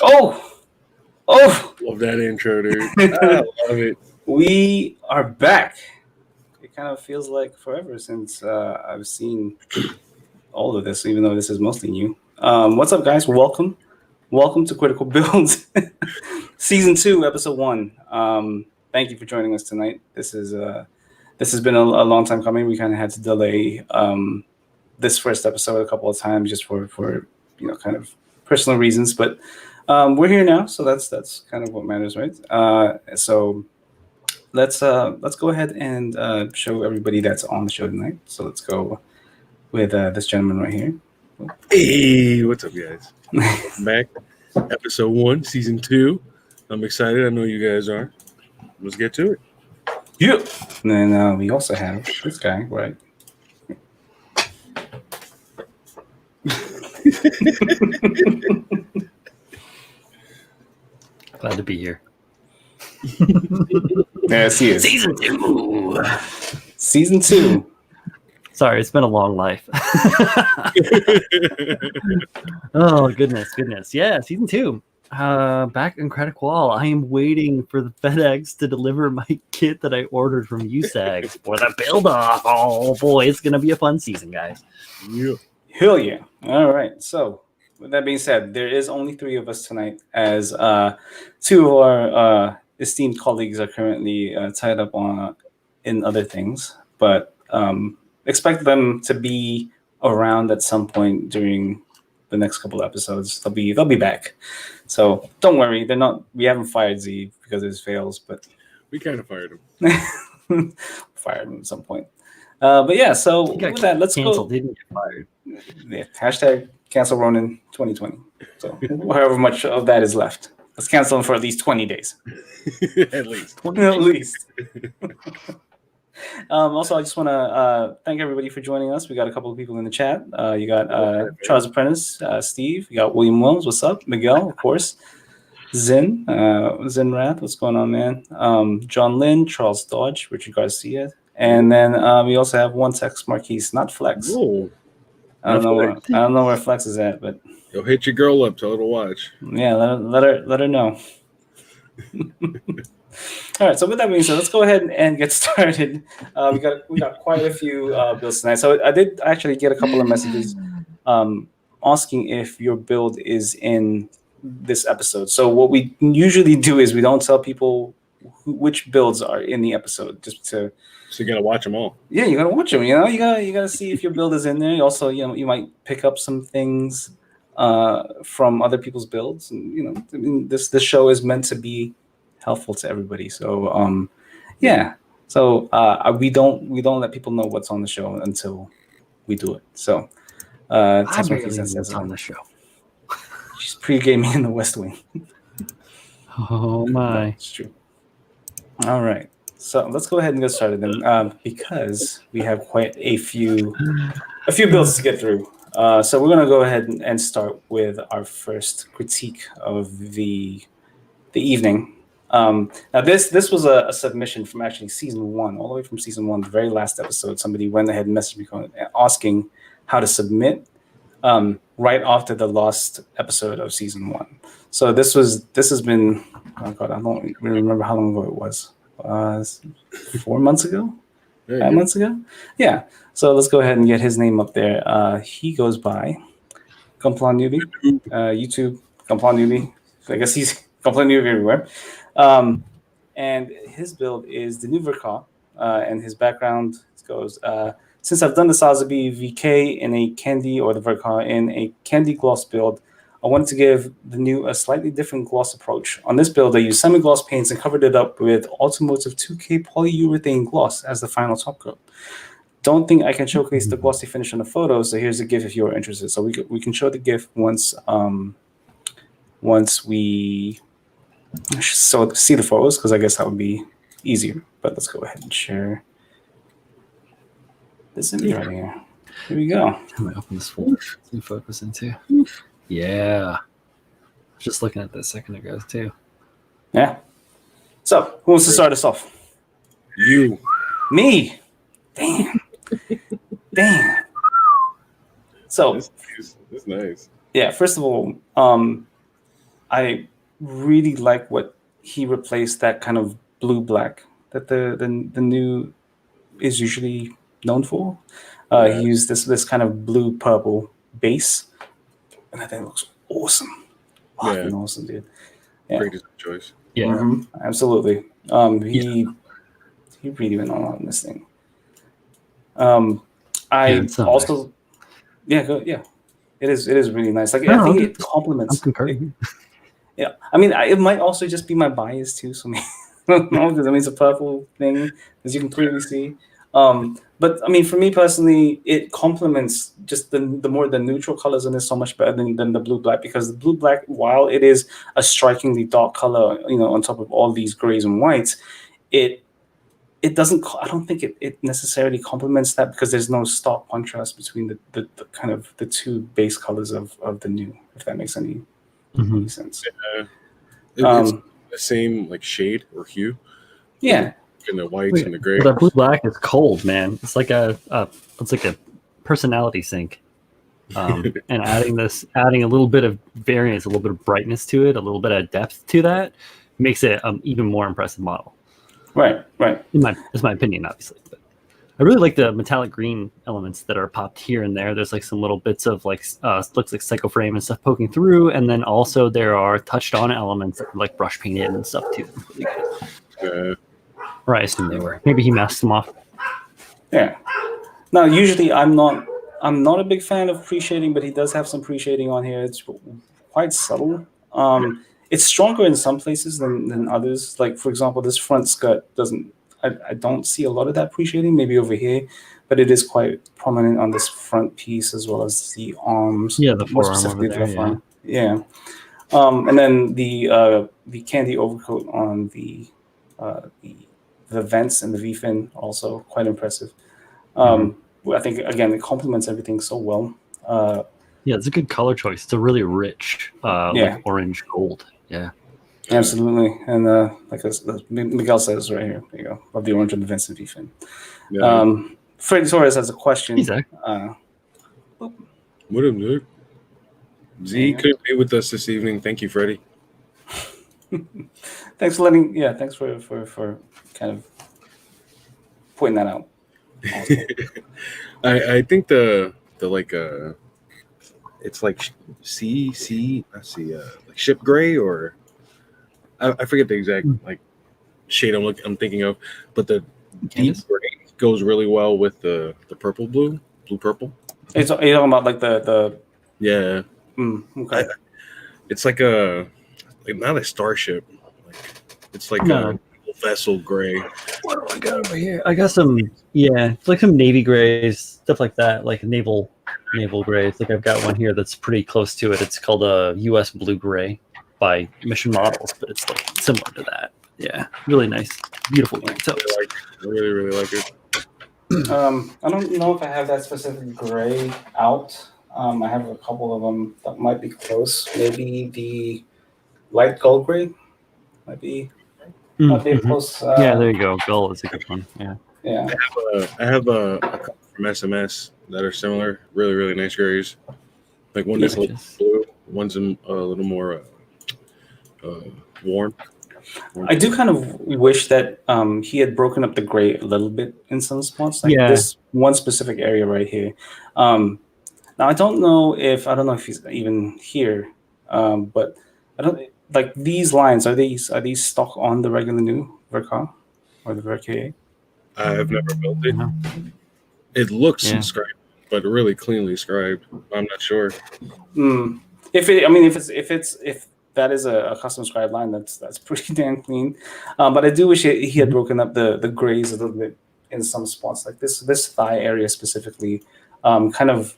Oh, oh! Love that intro, dude. I love it. We are back. It kind of feels like forever since I've seen all of this, even though this is mostly new. What's up, guys? Welcome to Critical Builds, Season 2, Episode 1. Thank you for joining us tonight. This has been a long time coming. We kind of had to delay this first episode a couple of times just for kind of personal reasons, but we're here now, so that's kind of what matters, right? So let's go ahead and show everybody that's on the show tonight. So let's go with this gentleman right here. Hey, what's up, guys? Welcome back. Episode 1, Season 2. I'm excited. I know you guys are. Let's get to it. Yeah. And then we also have this guy, right? Glad to be here. Yes, he is. Season 2. Season 2. Sorry, it's been a long life. Oh, goodness. Yeah, Season 2. Back in CritiQual. I am waiting for the FedEx to deliver my kit that I ordered from USAG for the build-off. Oh, boy, it's going to be a fun season, guys. Yeah. Hell yeah. All right. So with that being said, there is only 3 of us tonight, as 2 of our esteemed colleagues are currently tied up in other things, but expect them to be around at some point during the next couple of episodes. They'll be back. So don't worry, we haven't fired Z because of his fails, but we kind of fired him. Fired him at some point. But yeah, so with that, let's canceled, go. didn't get fired. Yeah, hashtag cancel Ronin 2020. So however much of that is left, let's cancel him for at least 20 days. At least. At least. Also, I just want to thank everybody for joining us. We got a couple of people in the chat. You got Charles Apprentice, Steve. You got William Wills. What's up? Miguel, of course. Zen Rath. What's going on, man? John Lynn, Charles Dodge, Richard Garcia. And then we also have one text Marquise, not Flex. Whoa. I don't know where Flex is at, but You'll hit your girl up, tell her to watch. yeah, let her know. All right, so with that being said, let's go ahead and get started. We got quite a few builds tonight. So I did actually get a couple of messages asking if your build is in this episode. So what we usually do is we don't tell people which builds are in the episode, just to. So you gotta watch them all. Yeah, you gotta watch them. You know, you gotta see if your build is in there. Also, you might pick up some things from other people's builds, and I mean, this show is meant to be helpful to everybody. So yeah. So we don't let people know what's on the show until we do it. So I barely know what's on the show. She's pre-gaming in the West Wing. Oh my. It's true. All right. So let's go ahead and get started then, because we have quite a few builds to get through. So we're gonna go ahead and start with our first critique of the evening. Now this was a submission from actually season 1, all the way from season 1, the very last episode. Somebody went ahead and messaged me asking how to submit right after the last episode of season 1. So this has been, oh God, I don't really remember how long ago it was. 4 months ago, 5 months ago. Yeah. So let's go ahead and get his name up there. He goes by Complan Newbie, YouTube Complan Newbie. I guess he's Complan Newbie everywhere. And his build is the new Verka, and his background goes, since I've done the Sazabi VK in a candy, or the Verka in a candy gloss build, I wanted to give the new a slightly different gloss approach. On this build, I used semi-gloss paints and covered it up with Automotive 2K polyurethane gloss as the final top coat. Don't think I can showcase the glossy finish on the photo, so here's a GIF if you're interested. So we can show the GIF once we see the photos, because I guess that would be easier. But let's go ahead and share this image right here. Here we go. I'm gonna open this folder to focus into. Yeah. Just looking at that a second ago too. Yeah. So who wants to start us off? You. Me. Damn. So That's nice. yeah, first of all, I really like what he replaced that kind of blue black that the new is usually known for. He Yeah. used this kind of blue purple base, and I think it looks awesome. Yeah. Fucking awesome, dude. Yeah. Great design choice. Yeah. Absolutely. He really went all out in this thing. I it's so also yeah. It is really nice. Like No, I think okay. it complements. I'm concurring. Yeah, I mean, it might also just be my bias too. So maybe, I don't know, because I mean, it's a purple thing, as you can clearly see. But I mean, for me personally, it complements just the more the neutral colors in this so much better than the blue black, because the blue black, while it is a strikingly dark color, on top of all these grays and whites, it doesn't. I don't think it necessarily complements that, because there's no stark contrast between the kind of the two base colors of the new. If that makes any sense. It's the same like shade or hue. Yeah. In the whites and the gray. But that blue black is cold, man. It's like a personality sync. And adding a little bit of variance, a little bit of brightness to it, a little bit of depth to that, makes it even more impressive model. Right. That's my opinion, obviously. But I really like the metallic green elements that are popped here and there. There's like some little bits of like looks like psycho frame and stuff poking through, and then also there are touched on elements that are like brush painted and stuff too. Really good. Or I assume they were. Maybe he masked them off. Yeah. Now, usually I'm not a big fan of pre-shading, but he does have some pre-shading on here. It's quite subtle. It's stronger in some places than others. Like, for example, this front skirt doesn't. I don't see a lot of that pre-shading. Maybe over here, but it is quite prominent on this front piece as well as the arms. Yeah, the more forearm specifically over there. the front. Yeah. And then the candy overcoat on the vents and the V-fin, also quite impressive. I think again it complements everything so well. Yeah, it's a good color choice. It's a really rich, like orange gold. Yeah, absolutely. And like as Miguel says right here, there you go, of the orange and the vents and V-fin. Yeah. Freddie Torres has a question. Hey, Zach. What up, dude? Z couldn't be with us this evening. Thank you, Freddie. Thanks for letting. Yeah, thanks for kind of pointing that out. Awesome. I think the like it's like like ship gray, or I forget the exact like shade I'm thinking of, but the deep gray goes really well with the purple blue purple. Are you talking about like the yeah. Okay. It's like not a starship. Like it's like a vessel gray. What do I got over here? I got some, it's like some navy grays, stuff like that, like naval grays. Like I've got one here that's pretty close to it. It's called a U.S. Blue Gray by Mission Models, but it's like similar to that. Yeah, really nice, beautiful green. So I really like it. I don't know if I have that specific gray out. I have a couple of them that might be close. Maybe the light gold gray might be close. Yeah, there you go. Gold is a good one. Yeah. I have a couple from SMS that are similar. Really, really nice grays. Like one that's a little blue, one's a little more warm. I do kind of wish that he had broken up the gray a little bit in some spots, like this one specific area right here. Now I don't know if he's even here, but I don't like these lines. Are these stock on the regular new Vercar or the Verca? I've never built it. It looks inscribed, but really cleanly scribed. I'm not sure. If that is a custom scribe line, that's pretty damn clean. But I do wish he had broken up the grays a little bit in some spots, like this thigh area specifically, kind of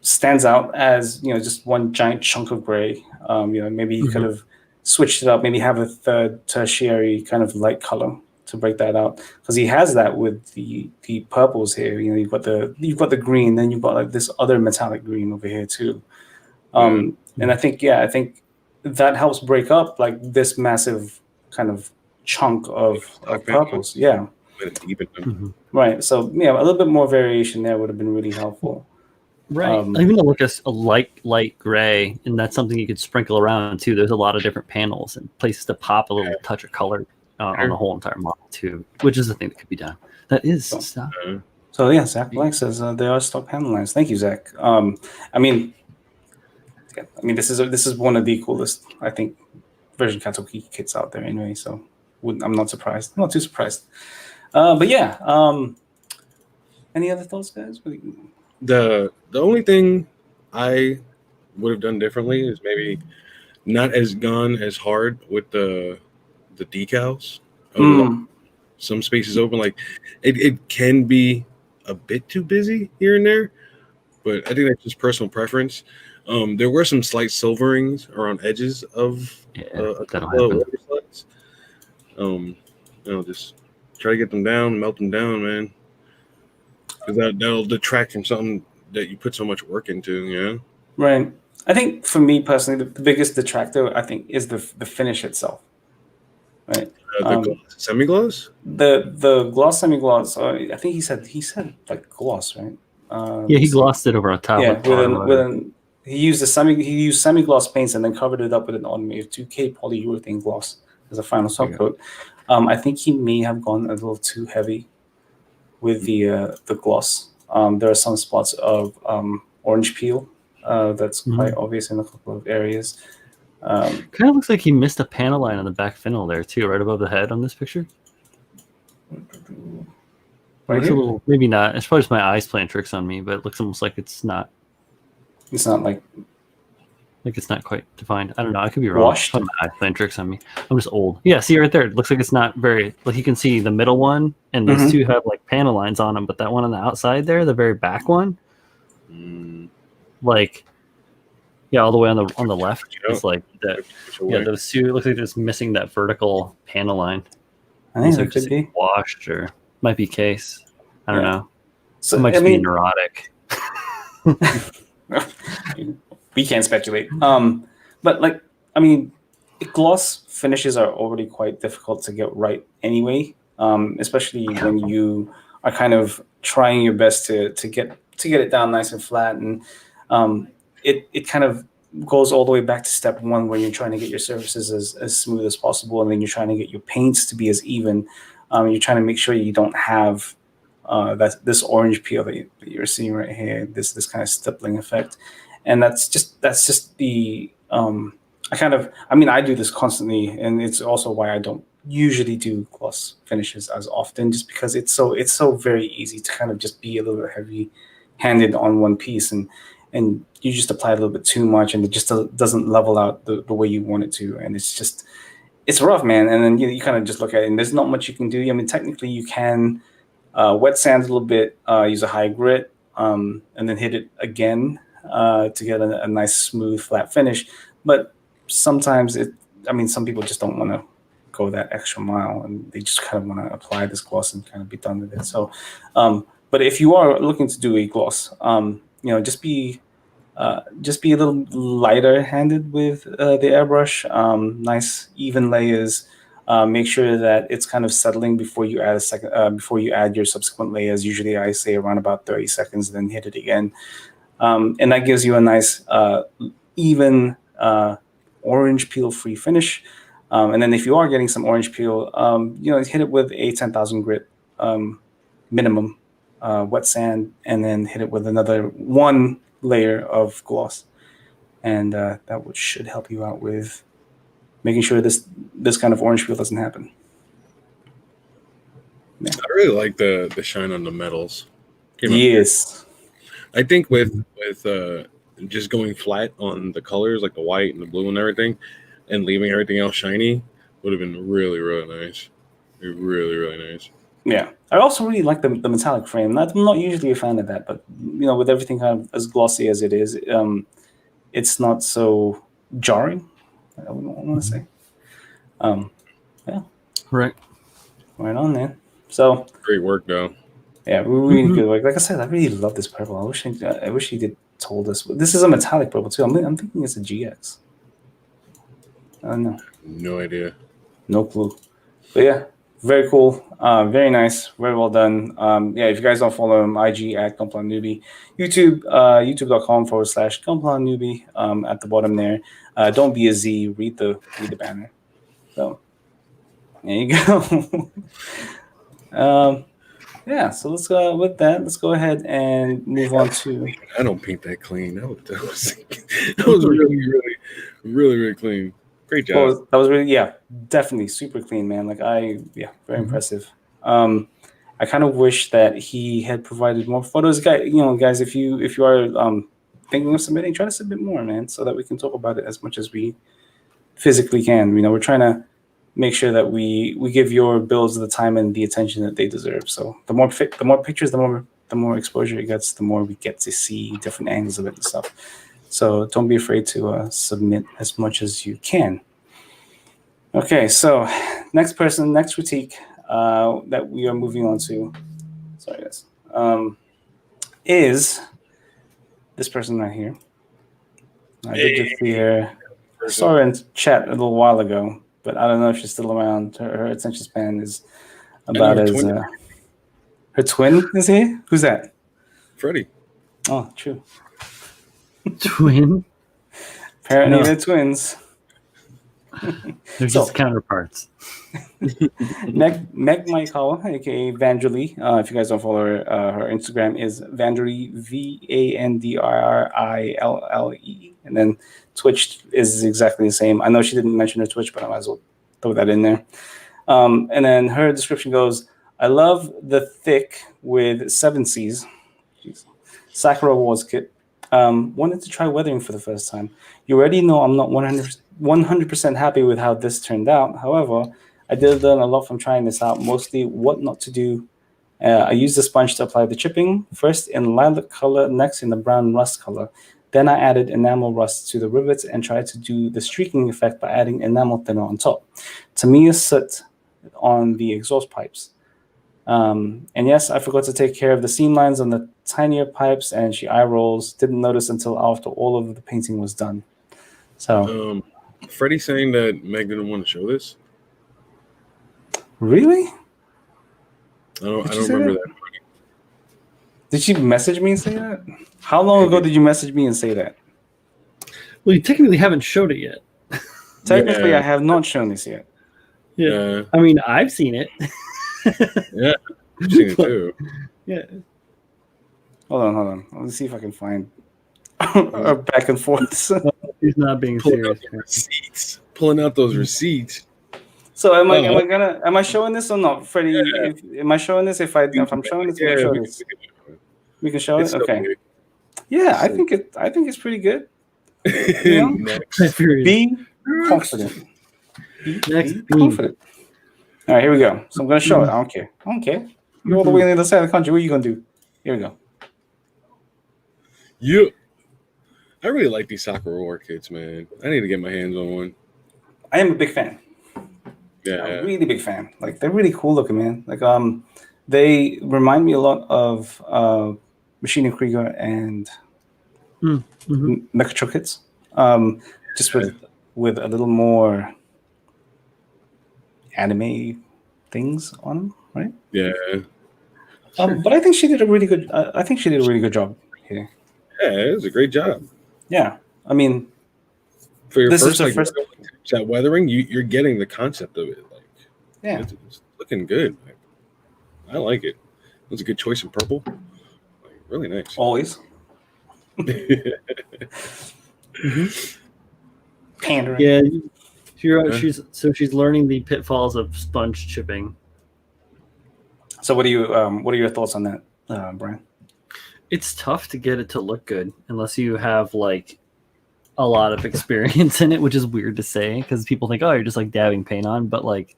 stands out as just one giant chunk of gray. Maybe he could have switched it up, maybe have a third tertiary kind of light color to break that out, because he has that with the purples here. You've got the green, then you've got like this other metallic green over here too. And I think that helps break up like this massive kind of chunk of purples. Right. So a little bit more variation there would have been really helpful. Right. Even to look at a light gray, and that's something you could sprinkle around too. There's a lot of different panels and places to pop a little touch of color on the whole entire model too, which is the thing that could be done. That is stuff. So yeah, Zach Black says there are stock panel lines. Thank you, Zach. I mean, this is one of the coolest, I think, version console kits out there anyway. So I'm not surprised. I'm not too surprised. But yeah, any other thoughts, guys? The only thing I would have done differently is maybe not as gone as hard with the decals. Some spaces open, like it can be a bit too busy here and there, but I think that's just personal preference. There were some slight silverings around edges of a couple of slots. Just try to get them down, melt them down, man, because that'll detract from something that you put so much work into, you know? Right. I think for me personally, the biggest detractor I think is the finish itself. Right. The semi-gloss. The gloss semi-gloss. I think he said like gloss, right? Yeah, he glossed it over on top. Yeah, he used semi-gloss paints and then covered it up with an automated 2K polyurethane gloss as a final top coat. I think he may have gone a little too heavy with the gloss. There are some spots of orange peel that's quite obvious in a couple of areas. Kind of looks like he missed a panel line on the back finial there too, right above the head on this picture. Right here? A little, maybe not. It's probably just my eyes playing tricks on me, but it looks almost like it's not. It's not like it's not quite defined. I don't know. I could be wrong. Washed? My eyes playing tricks on me. I'm just old. Yeah, see right there. It looks like it's not very. Like you can see the middle one, and those two have like panel lines on them, but that one on the outside there, the very back one, like. Yeah, all the way on the left. It's like that. Yeah, those two. It looks like they're just missing that vertical panel line. I think it could be washed, or might be case. I don't know. So it might be neurotic. We can't speculate. But like, I mean, gloss finishes are already quite difficult to get right anyway. Especially when you are kind of trying your best to get it down nice and flat, and it kind of goes all the way back to step one where you're trying to get your surfaces as smooth as possible, and then you're trying to get your paints to be as even. You're trying to make sure you don't have this orange peel that you're seeing right here, this kind of stippling effect, and that's just the I do this constantly, and it's also why I don't usually do gloss finishes as often, just because it's so very easy to kind of just be a little bit heavy handed on one piece, and you just apply a little bit too much, and it just doesn't level out the way you want it to, and it's rough, man. And then you kind of just look at it, and there's not much you can do. I mean, technically you can wet sand a little bit, use a high grit, and then hit it again to get a nice smooth flat finish. But sometimes some people just don't want to go that extra mile, and they just kind of want to apply this gloss and kind of be done with it. So, but if you are looking to do a gloss, just be a little lighter handed with the airbrush. Nice even layers. Make sure that it's kind of settling before you add your subsequent layers. Usually I say around about 30 seconds, then hit it again. And that gives you a nice even orange peel free finish. And then if you are getting some orange peel, hit it with a 10,000 grit minimum wet sand, and then hit it with another one layer of gloss, and that should help you out with making sure this kind of orange peel doesn't happen. Yeah. I really like the shine on the metals. Yes, I think with just going flat on the colors, like the white and the blue and everything, and leaving everything else shiny would have been really, really nice. Really, really nice. Yeah, I also really like the metallic frame. I'm not usually a fan of that, but with everything kind of as glossy as it is, it's not so jarring. I want to say, yeah, right on there. So great work, though. Yeah, really good work. Like I said, I really love this purple. I wish he did told us. This is a metallic purple too. I'm thinking it's a GX. I don't know. No idea. No clue. But yeah. Very cool. Very nice. Very well done. Yeah, if you guys don't follow him, IG at Gunpla Newbie. YouTube, youtube.com/Gunpla Newbie. At the bottom there. Don't be a Z. Read the banner. So there you go. Yeah, so let's go with that. Let's go ahead and move on to. I don't paint that clean. That was really clean. Great job. That was really definitely super clean, man. Like very impressive. I kind of wish that he had provided more photos, guys. If you are thinking of submitting, try to submit more, man, so that we can talk about it as much as we physically can. We're trying to make sure that we give your builds the time and the attention that they deserve. So the more pictures, the more exposure it gets, the more we get to see different angles of it and stuff. So don't be afraid to submit as much as you can. Okay, so next critique that we are moving on to, sorry guys, is this person right here. I did just see her. I saw her in chat a little while ago, but I don't know if she's still around. Her attention span is about as her twin is here. Who's that? Freddie. Oh, true. Twin. Apparently they're twins. They're just counterparts. Meg Michael, aka Vandrily. If you guys don't follow her, her Instagram is Vandrily, VANDRRILLE, and then Twitch is exactly the same. I know she didn't mention her Twitch, but I might as well throw that in there. And then her description goes, "I love the thick with 7 C's. Jeez. Sakura Wars kit. Wanted to try weathering for the first time. You already know I'm not 100% happy with how this turned out. However, I did learn a lot from trying this out, mostly what not to do. I used the sponge to apply the chipping, first in lilac color, next in the brown rust color. Then I added enamel rust to the rivets and tried to do the streaking effect by adding enamel thinner on top. Tamiya soot on the exhaust pipes. And yes, I forgot to take care of the seam lines on the tinier pipes, and she eye rolls. Didn't notice until after all of the painting was done." So, Freddie saying that Meg didn't want to show this. Really? I don't remember that. Did she message me and say that? How long ago did you message me and say that? Well, you technically haven't showed it yet. Technically, I have not shown this yet. Yeah. I mean, I've seen it. Yeah, I've seen it too. Yeah. Hold on. Let me see if I can find a back and forth. He's not being serious. Pulling out those receipts. So am I showing this or not, Freddie? Yeah. Am I showing this? If I'm showing this, we'll show this. We can show it. Okay. Yeah, I think it's pretty good. Be confident. Be confident. All right, here we go. So I'm gonna show it. I don't care. You're all the way on the other side of the country. What are you gonna do? Here we go. Yeah. I really like these Sakura War kits, man. I need to get my hands on one. I am a big fan. Yeah, a really big fan. Like they're really cool looking, man. Like they remind me a lot of Machine and Krieger and Mecha kits. Just with a little more anime things on them, right? Yeah. But I think she did a really good. I think she did a really good job here. Yeah, it was a great job. Yeah, I mean, for your this first is the first chat weathering, you're getting the concept of it. Like, yeah, it's looking good. Like, I like it. It was a good choice in purple. Like, really nice. Always. Pandering. Yeah, she's learning the pitfalls of sponge chipping. So what are your thoughts on that, Brian? It's tough to get it to look good unless you have like a lot of experience in it, which is weird to say because people think, oh, you're just like dabbing paint on, but like,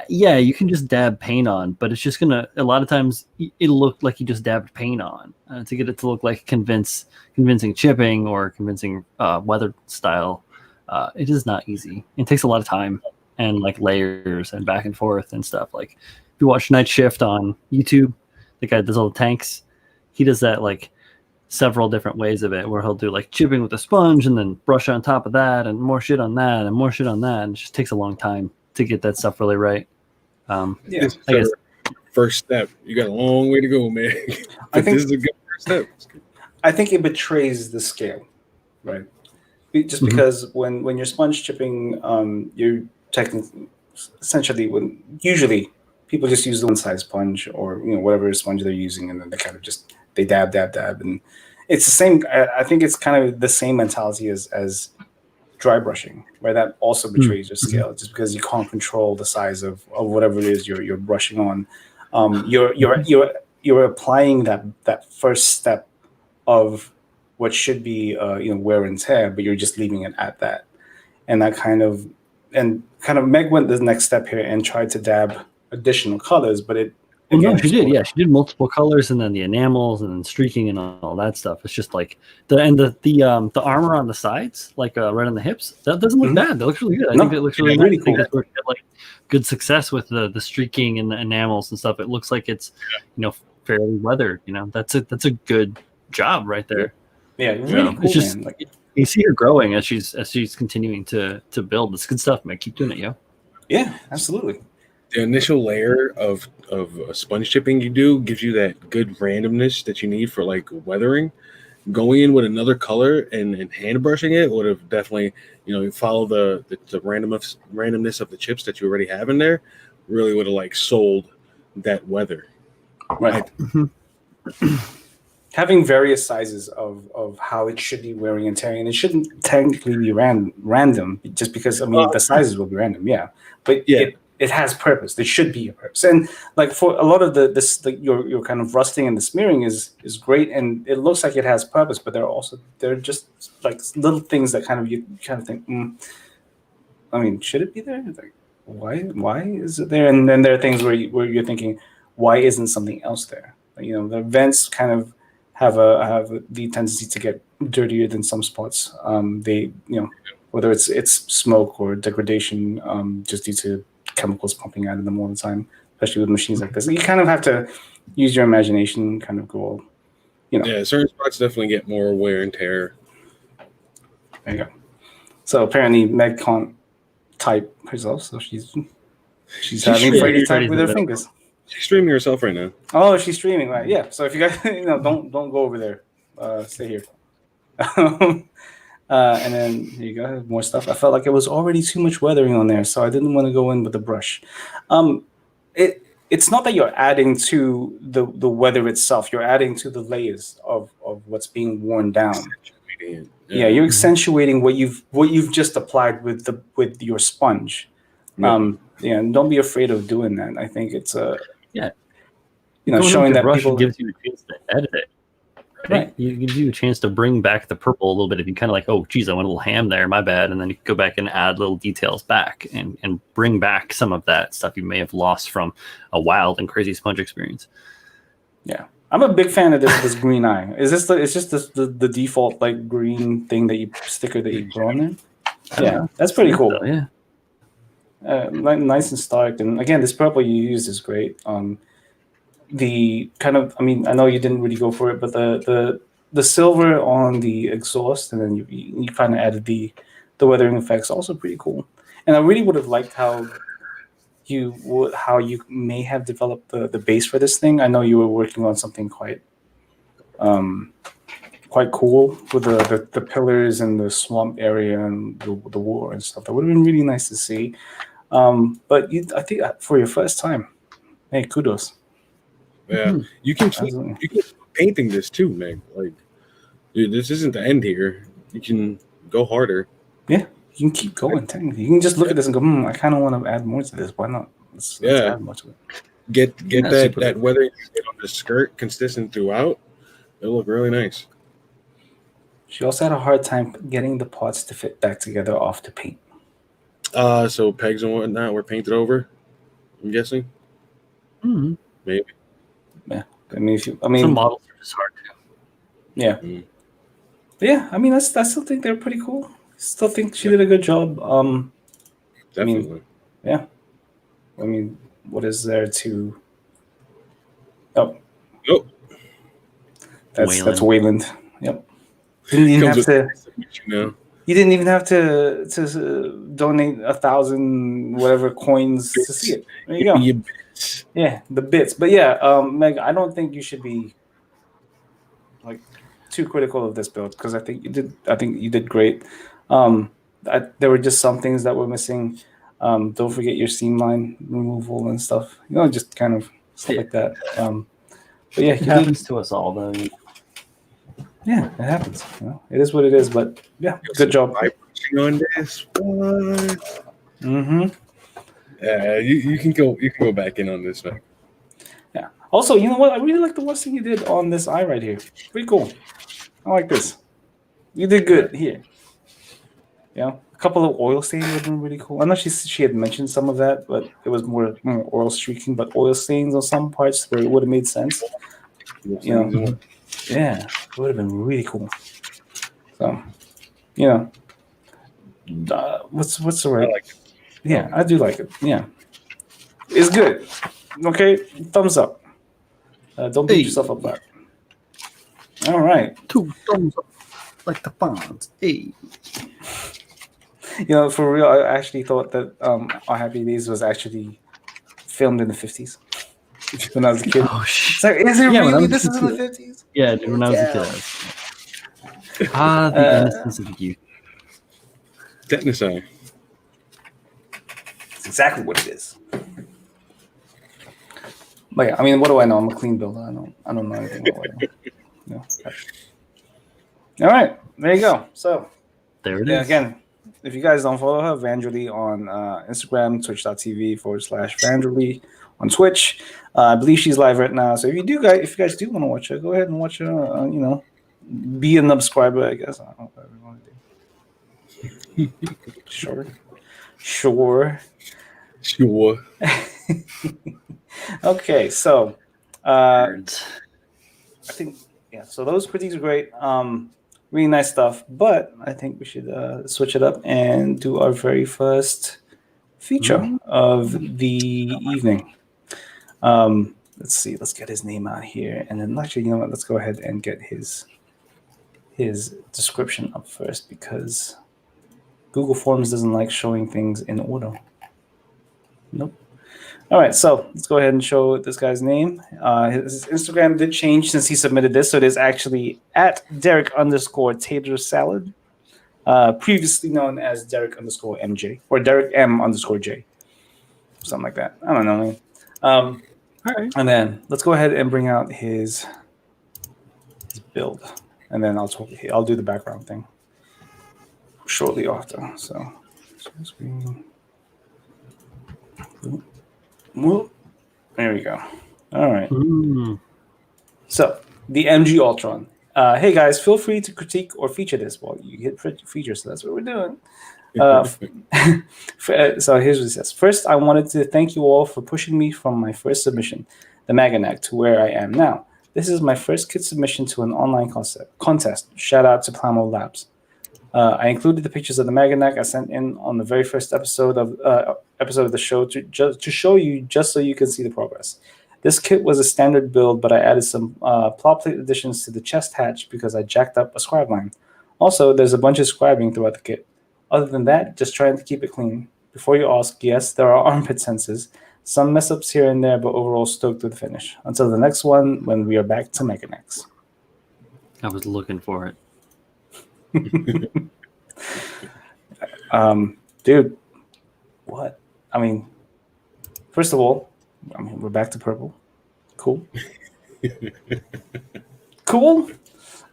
yeah, you can just dab paint on, but it's just gonna a lot of times it'll look like you just dabbed paint on. To get it to look like convincing chipping or convincing weathered style, it is not easy. It takes a lot of time and like layers and back and forth and stuff. Like if you watch Night Shift on YouTube, the guy that does all the tanks, he does that like several different ways of it, where he'll do like chipping with a sponge and then brush on top of that and more shit on that and more shit on that, and it just takes a long time to get that stuff really right. Yeah. This is I guess. our first step. You got a long way to go, man. I But think- this is a good first step. I think it betrays the scale, right? Just because when you're sponge chipping, you're technically essentially usually people just use the one size sponge or whatever sponge they're using, and then they kind of just they dab, and it's the same. I think it's kind of the same mentality as dry brushing, right? That also betrays your scale, just because you can't control the size of whatever it is you're brushing on. You're applying that first step of what should be wear and tear, but you're just leaving it at that. And that kind of Meg went the next step here and tried to dab additional colors, but it Well, no, again, she did. Yeah, she did multiple colors, and then the enamels, and then streaking, and all that stuff. It's just like the armor on the sides, like right on the hips. That doesn't look bad. That looks really good. I think it looks really really nice. cool. I think that's where she had, like good success with the streaking and the enamels and stuff. It looks like it's fairly weathered. That's a good job right there. Yeah, really cool, it's just man. Like, you see her growing as she's continuing to build. It's good stuff, man. Keep doing it, yo. yeah, absolutely. The initial layer of sponge chipping you do gives you that good randomness that you need for like weathering. Going in with another color and hand brushing it would have definitely, follow the randomness of the chips that you already have in there. Really would have like sold that weather. Right. Having various sizes of how it should be wearing and tearing, and it shouldn't technically be random, just because the sizes will be random, but it has purpose. There should be a purpose, and like for a lot of your kind of rusting and the smearing is great, and it looks like it has purpose, but they're just like little things that you kind of think, should it be there? Like, why is it there? And then there are things where you're thinking, why isn't something else there? The vents kind of have the tendency to get dirtier than some spots. They whether it's smoke or degradation, just due to chemicals pumping out of them all the time, especially with machines like this. You kind of have to use your imagination, kind of go, Yeah, certain spots definitely get more wear and tear. There you go. So apparently Meg can't type herself, so she's having Freddy type with her fingers. She's streaming herself right now. Oh, she's streaming, right? Yeah. So if you guys, don't go over there. Stay here. And then here you go, more stuff. I felt like it was already too much weathering on there, so I didn't want to go in with the brush. It's not that you're adding to the weather itself. You're adding to the layers of what's being worn down. Yeah, you're accentuating what you've just applied with your sponge. And don't be afraid of doing that. I think it's showing that people gives you a chance to edit it. Right. It gives you a chance to bring back the purple a little bit if you kind of like, oh, geez, I went a little ham there, my bad. And then you can go back and add little details back and bring back some of that stuff you may have lost from a wild and crazy sponge experience. Yeah. I'm a big fan of this green eye. Is this it's just the default like green thing sticker that you put on there? Yeah, that's pretty cool. So, yeah. Nice and stark. And again, this purple you used is great. The kind of, I know you didn't really go for it, but the silver on the exhaust, and then you kind of added the weathering effects, also pretty cool. And I really would have liked how you may have developed the base for this thing. I know you were working on something quite cool with the pillars and the swamp area and the war and stuff. That would have been really nice to see. But I think for your first time, hey, kudos. Yeah, you can keep painting this too, Meg. Like, dude, this isn't the end here. You can go harder. Yeah, you can keep going. Technically, you can just look at this and go, I kind of want to add more to this. Why not? Let's add more to it. Get that weather on the skirt consistent throughout. It'll look really nice. She also had a hard time getting the parts to fit back together off the paint. So pegs and whatnot were painted over, I'm guessing. Mm-hmm. Maybe. Yeah, some models are just hard to. Yeah. Mm. Yeah, I still think they're pretty cool. Still think she did a good job. Definitely. Yeah. What is there to? Oh. Nope. That's Wayland. Yep. Didn't even have to. You didn't even have to donate 1,000 whatever coins to see it. There you go. Give me your bits. Yeah, the bits. But yeah, Meg, I don't think you should be like too critical of this build because I think you did. I think you did great. There were just some things that were missing. Don't forget your seam line removal and stuff. Just kind of stuff like that. But yeah, It happens to us all, though. Yeah, it happens. It is what it is. But yeah, good job. On this, what? Mm-hmm. You can go. You can go back in on this, man. Yeah. Also, you know what? I really like the worst thing you did on this eye right here. Pretty cool. I like this. You did good here. Yeah, a couple of oil stains would have been really cool. I know she had mentioned some of that, but it was more oil streaking. But oil stains on some parts where it would have made sense. Yeah, it would have been really cool. So, what's the right? I like it. Yeah, I do like it. Yeah, it's good. Okay, thumbs up. Don't beat yourself up about it. All right. 2 thumbs up, like the fonts. Hey. For real, I actually thought that Our Happy Days was actually filmed in the 50s when I was a kid. Oh shit! It's like, is it Yeah, really? This is in the 50s? Yeah, dude, when I was a kid. The innocence of youth. Tetanus eye. It's exactly what it is. But yeah, I mean, what do I know? I'm a clean builder. I don't know anything about it. All right, there you go. So there it is. Again, if you guys don't follow her, Vanderly on Instagram, twitch.tv/Vanderly on Twitch. I believe she's live right now. So if you guys do want to watch her, go ahead and watch her. Be a subscriber, I guess. I don't know what we want to do. Sure. Okay, so I think so those critiques are great. Really nice stuff, but I think we should switch it up and do our very first feature of the evening. Let's see. Let's get his name out here, and then actually, you know what? Let's go ahead and get his description up first because Google Forms doesn't like showing things in order. Nope. All right, so let's go ahead and show this guy's name. His Instagram did change since he submitted this, so it is actually at Derek_Tater Salad, previously known as Derek_MJ or Derek M_J, something like that. I don't know, man. All right, and then let's go ahead and bring out his build, and then I'll do the background thing shortly after. So, screen. Well, there we go. All right. So the MG Ultron. Hey guys, feel free to critique or feature this. Well, you hit feature, so that's what we're doing. So here's what it says. First, I wanted to thank you all for pushing me from my first submission, the Maganac, to where I am now. This is my first kit submission to an online contest. Shout out to Plamo Labs. I included the pictures of the Maganac I sent in on the very first episode of the show to show you, just so you can see the progress. This kit was a standard build, but I added some plot plate additions to the chest hatch because I jacked up a scribe line. Also, there's a bunch of scribing throughout the kit. Other than that, just trying to keep it clean. Before you ask, yes, there are armpit sensors, some mess ups here and there, but overall stoked with the finish. Until the next one, when we are back to Meganax. I was looking for it. Dude, what? I mean, first of all, we're back to purple. Cool. Cool.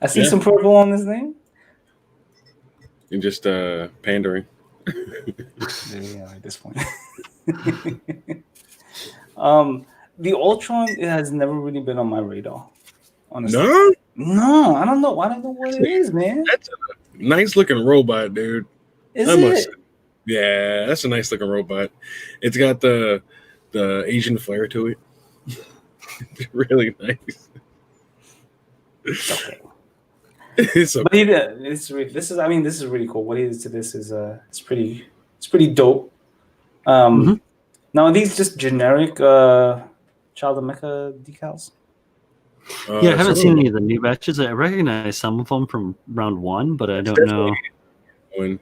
I see some purple on this thing. You're just pandering. Yeah, at this point. The Ultron, it has never really been on my radar. Honestly. No, I don't know. I don't know what it is, man. That's a nice looking robot, dude. Is it? Yeah, that's a nice looking robot. It's got the Asian flair to it. It's really nice. Okay. It's okay. But this is really cool. What he did to this is it's pretty dope. Now are these just generic Child of Mecha decals? Yeah, I haven't seen any of the new batches. I recognize some of them from round 1, but I don't know. win.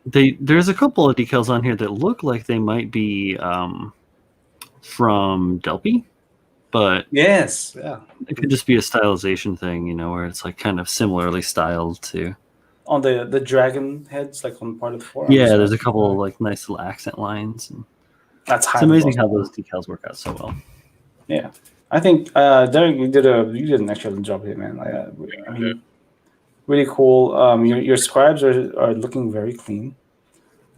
There's a couple of decals on here that look like they might be from Delpy, but Yes, yeah. it could just be a stylization thing, where it's like kind of similarly styled to. On the dragon heads, like on part of the forearms. Yeah, there's a right? couple of like nice little accent lines. And That's it's highly amazing how possible. those decals work out so well. Yeah, I think Derek, you did an excellent job here, man. I mean, really cool. Your scribes are looking very clean.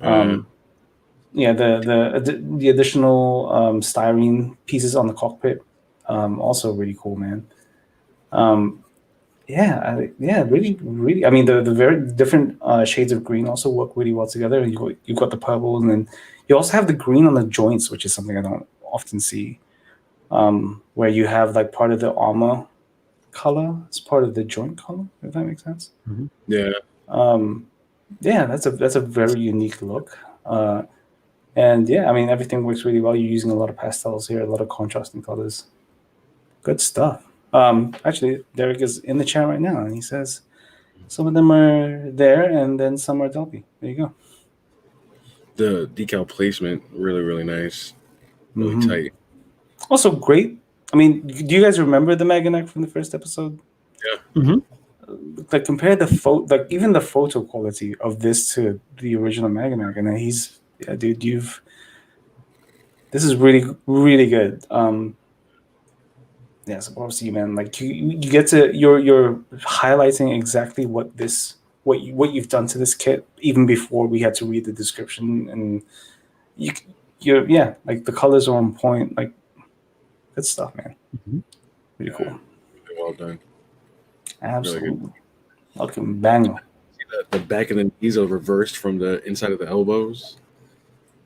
Yeah, the additional styrene pieces on the cockpit, also really cool, man. Yeah, really, really. I mean, the very different shades of green also work really well together. You've got the purple, and then you also have the green on the joints, which is something I don't often see. Where you have like part of the armor color as part of the joint color, if that makes sense. Yeah. Yeah, that's a very unique look. And yeah, I mean, everything works really well. You're using a lot of pastels here, a lot of contrasting colors. Good stuff. Actually, Derek is in the chat right now, and he says some of them are there, and then some are Delpy. There you go. The decal placement really, really nice, really tight. Also great. I mean, do you guys remember the Maganek from the first episode? Yeah. Like compare the like even the photo quality of this to the original Maganek, and dude, this is really, really good. Yeah, so obviously, man, like you get to you're highlighting exactly what you've done to this kit even before we had to read the description, and you're like the colors are on point, like good stuff, man. Really cool. Really well done. Absolutely. Really Fucking banger. See the back of the knees are reversed from the inside of the elbows.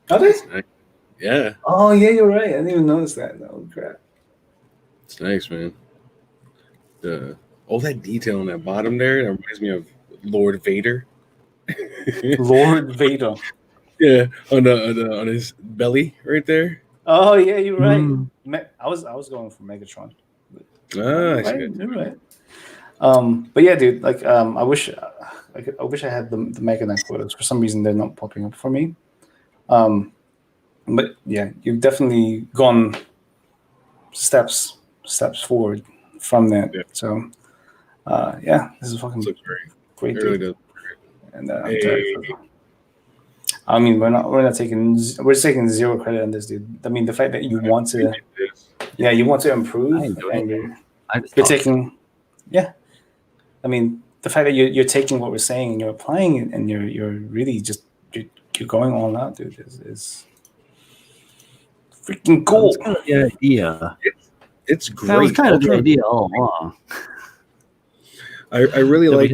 Are they? Nice. Yeah. Oh yeah, you're right. I didn't even notice that. Oh crap. It's nice, man. All that detail on that bottom there, that reminds me of Lord Vader. Lord Vader. Yeah, on his belly right there. Oh yeah, you're right. I was going for Megatron. Ah, You're right. But yeah, dude, like I wish I had the Mega Knight photos. For some reason, they're not popping up for me. But yeah, you've definitely gone steps forward from that. Yeah. So yeah, this is fucking great. It really does. And I mean, we're taking zero credit on this, dude. I mean, the fact that you want to, you want to improve, and you're taking, I mean, the fact that you're taking what we're saying and you're applying it, and you're really just you're going all out, dude. Is freaking cool. That's kind of the idea. It's great. That was kind of the idea all along. I really like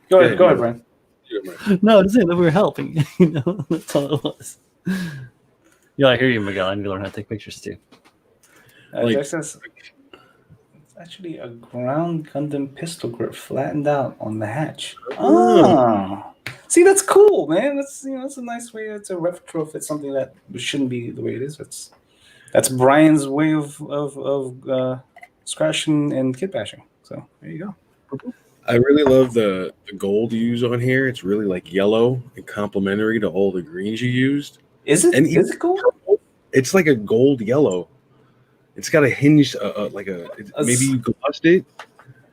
Go ahead, Brian. No, just saying that we were helping. That's all it was. Yeah, I hear you, Miguel. I need to learn how to take pictures too. Jack says it's actually a ground Gundam pistol grip flattened out on the hatch. Oh, see, that's cool, man. That's that's a nice way to retrofit something that shouldn't be the way it is. That's Brian's way of scratching and kit bashing. So there you go. I really love the gold you use on here. It's really like yellow and complementary to all the greens you used. Is it? Is it cool? It's like a gold yellow. It's got a hinge, maybe you glossed it.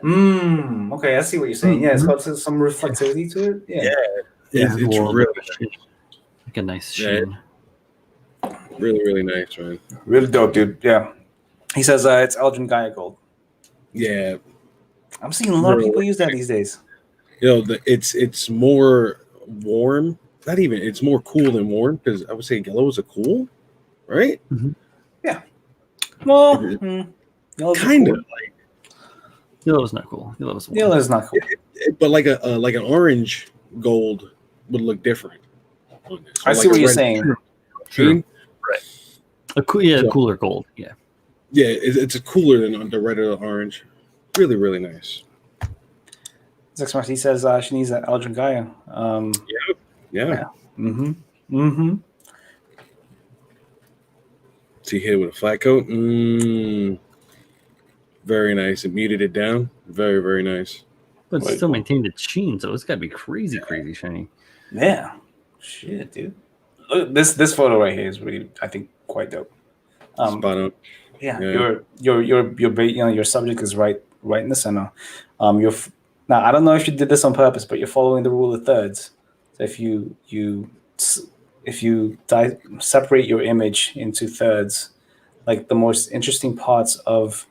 Okay, I see what you're saying. Yeah, it's got some reflectivity to it. Yeah, it's really like a nice sheen. Really, really nice, man. Really dope, dude. Yeah, he says it's Elgin Gaia gold. Yeah, I'm seeing a lot of people use that these days. It's more warm. Not even. It's more cool than warm, because I would say yellow is a cool, right? Yeah. Well, kind of like yellow's not cool. Yellow's not cool. But like an orange gold would look different. I see what you're saying. True. Right. Cooler gold. Yeah. Yeah, it's a cooler than the red or the orange. Really, really nice. Zex he says she needs that Elgin Gaia. Yeah. Mm-hmm. See here with a flat coat. Very nice. It muted it down. Very, very nice. But Wait. still maintained its sheen, so it's got to be crazy shiny. Yeah. Shit, dude. Look, this photo right here is really, I think, quite dope. Spot on. Yeah, Yeah. your subject is right in the center. Now I don't know if you did this on purpose, but you're following the rule of thirds. So if you separate your image into thirds, like the most interesting parts of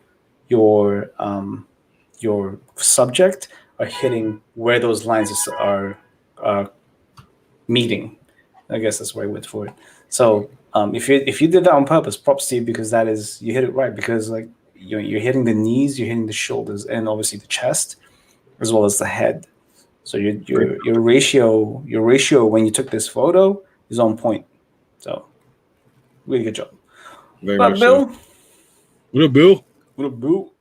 your subject are hitting where those lines are meeting. I guess that's the right word for it. So if you did that on purpose, props to you, because that is, you hit it right, because like you're hitting the knees, you're hitting the shoulders, and obviously the chest as well as the head. So your ratio when you took this photo is on point. So really good job. Very But much Bill, so. What up, Bill? what a boot.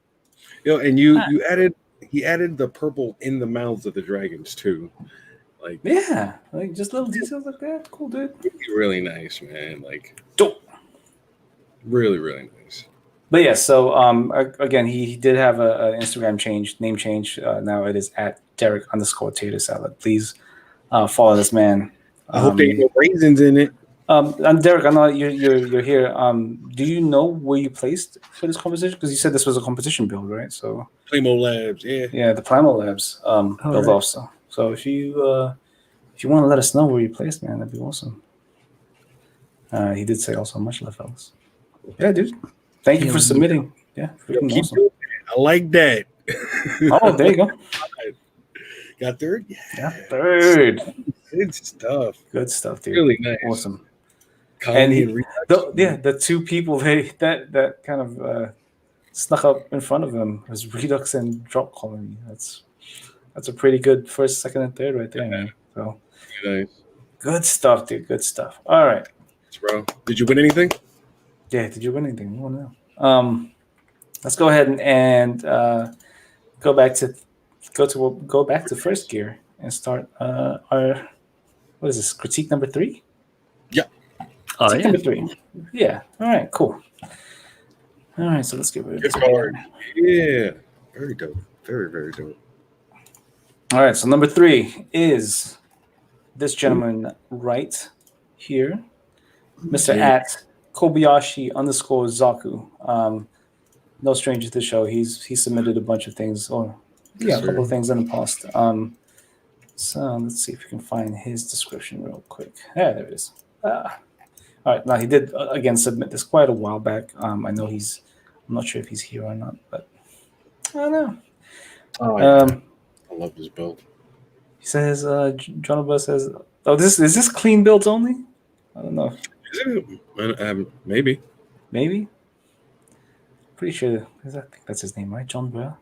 Yo, and you added he added the purple in the mouths of the dragons too. Like, Yeah, like just little details like that. Cool, dude. really nice, man. Like, Dope. really, really nice. But yeah, so again, he did have an Instagram name change. Now it is at Derek_Tater Salad. Please follow this man. I hope there ain't no raisins in it. I'm Derek. I know you're here. Do you know where you placed for this competition? Because you said this was a competition build, right? So Playmo Labs, yeah. yeah, the Primal Labs build right. also. So if you want to let us know where you placed, man, that'd be awesome. He did say also much love, fellas. Yeah, dude. Thank you for submitting. Yeah, freaking Keep awesome. doing it. I like that. Oh, there you go. Got third? Yeah, third. Good stuff. Good stuff, dude. Really nice. Awesome. Colony And the two people that kind of snuck up in front of him was Redux and Drop Colony. That's a pretty good first, second, and third right there, man. So nice. good stuff, dude. Good stuff. All right. Thanks, bro. Did you win anything? Yeah. Did you win anything? Oh no. Let's go ahead and go back to first gear and start our, what is this, critique number 3? Yeah. Critique number 3. Yeah. All right. Cool. All right. So let's get rid of Good this card. one. Yeah. Very dope. Very, very dope. All right. So number 3 is this gentleman right here, Mr. at Kobayashi_Zaku. No stranger to the show. He submitted a bunch of things, or a couple of things in the past. So let's see if we can find his description real quick. Yeah, there it is. All right. Now he did again submit this quite a while back. I know I'm not sure if he's here or not, but I don't know. Oh, yeah. I love this build. He says, Jonathan says, "Oh, is this clean builds only?" I don't know. Is it? Maybe. Maybe. Pretty sure. I think that's his name, right? John Burr.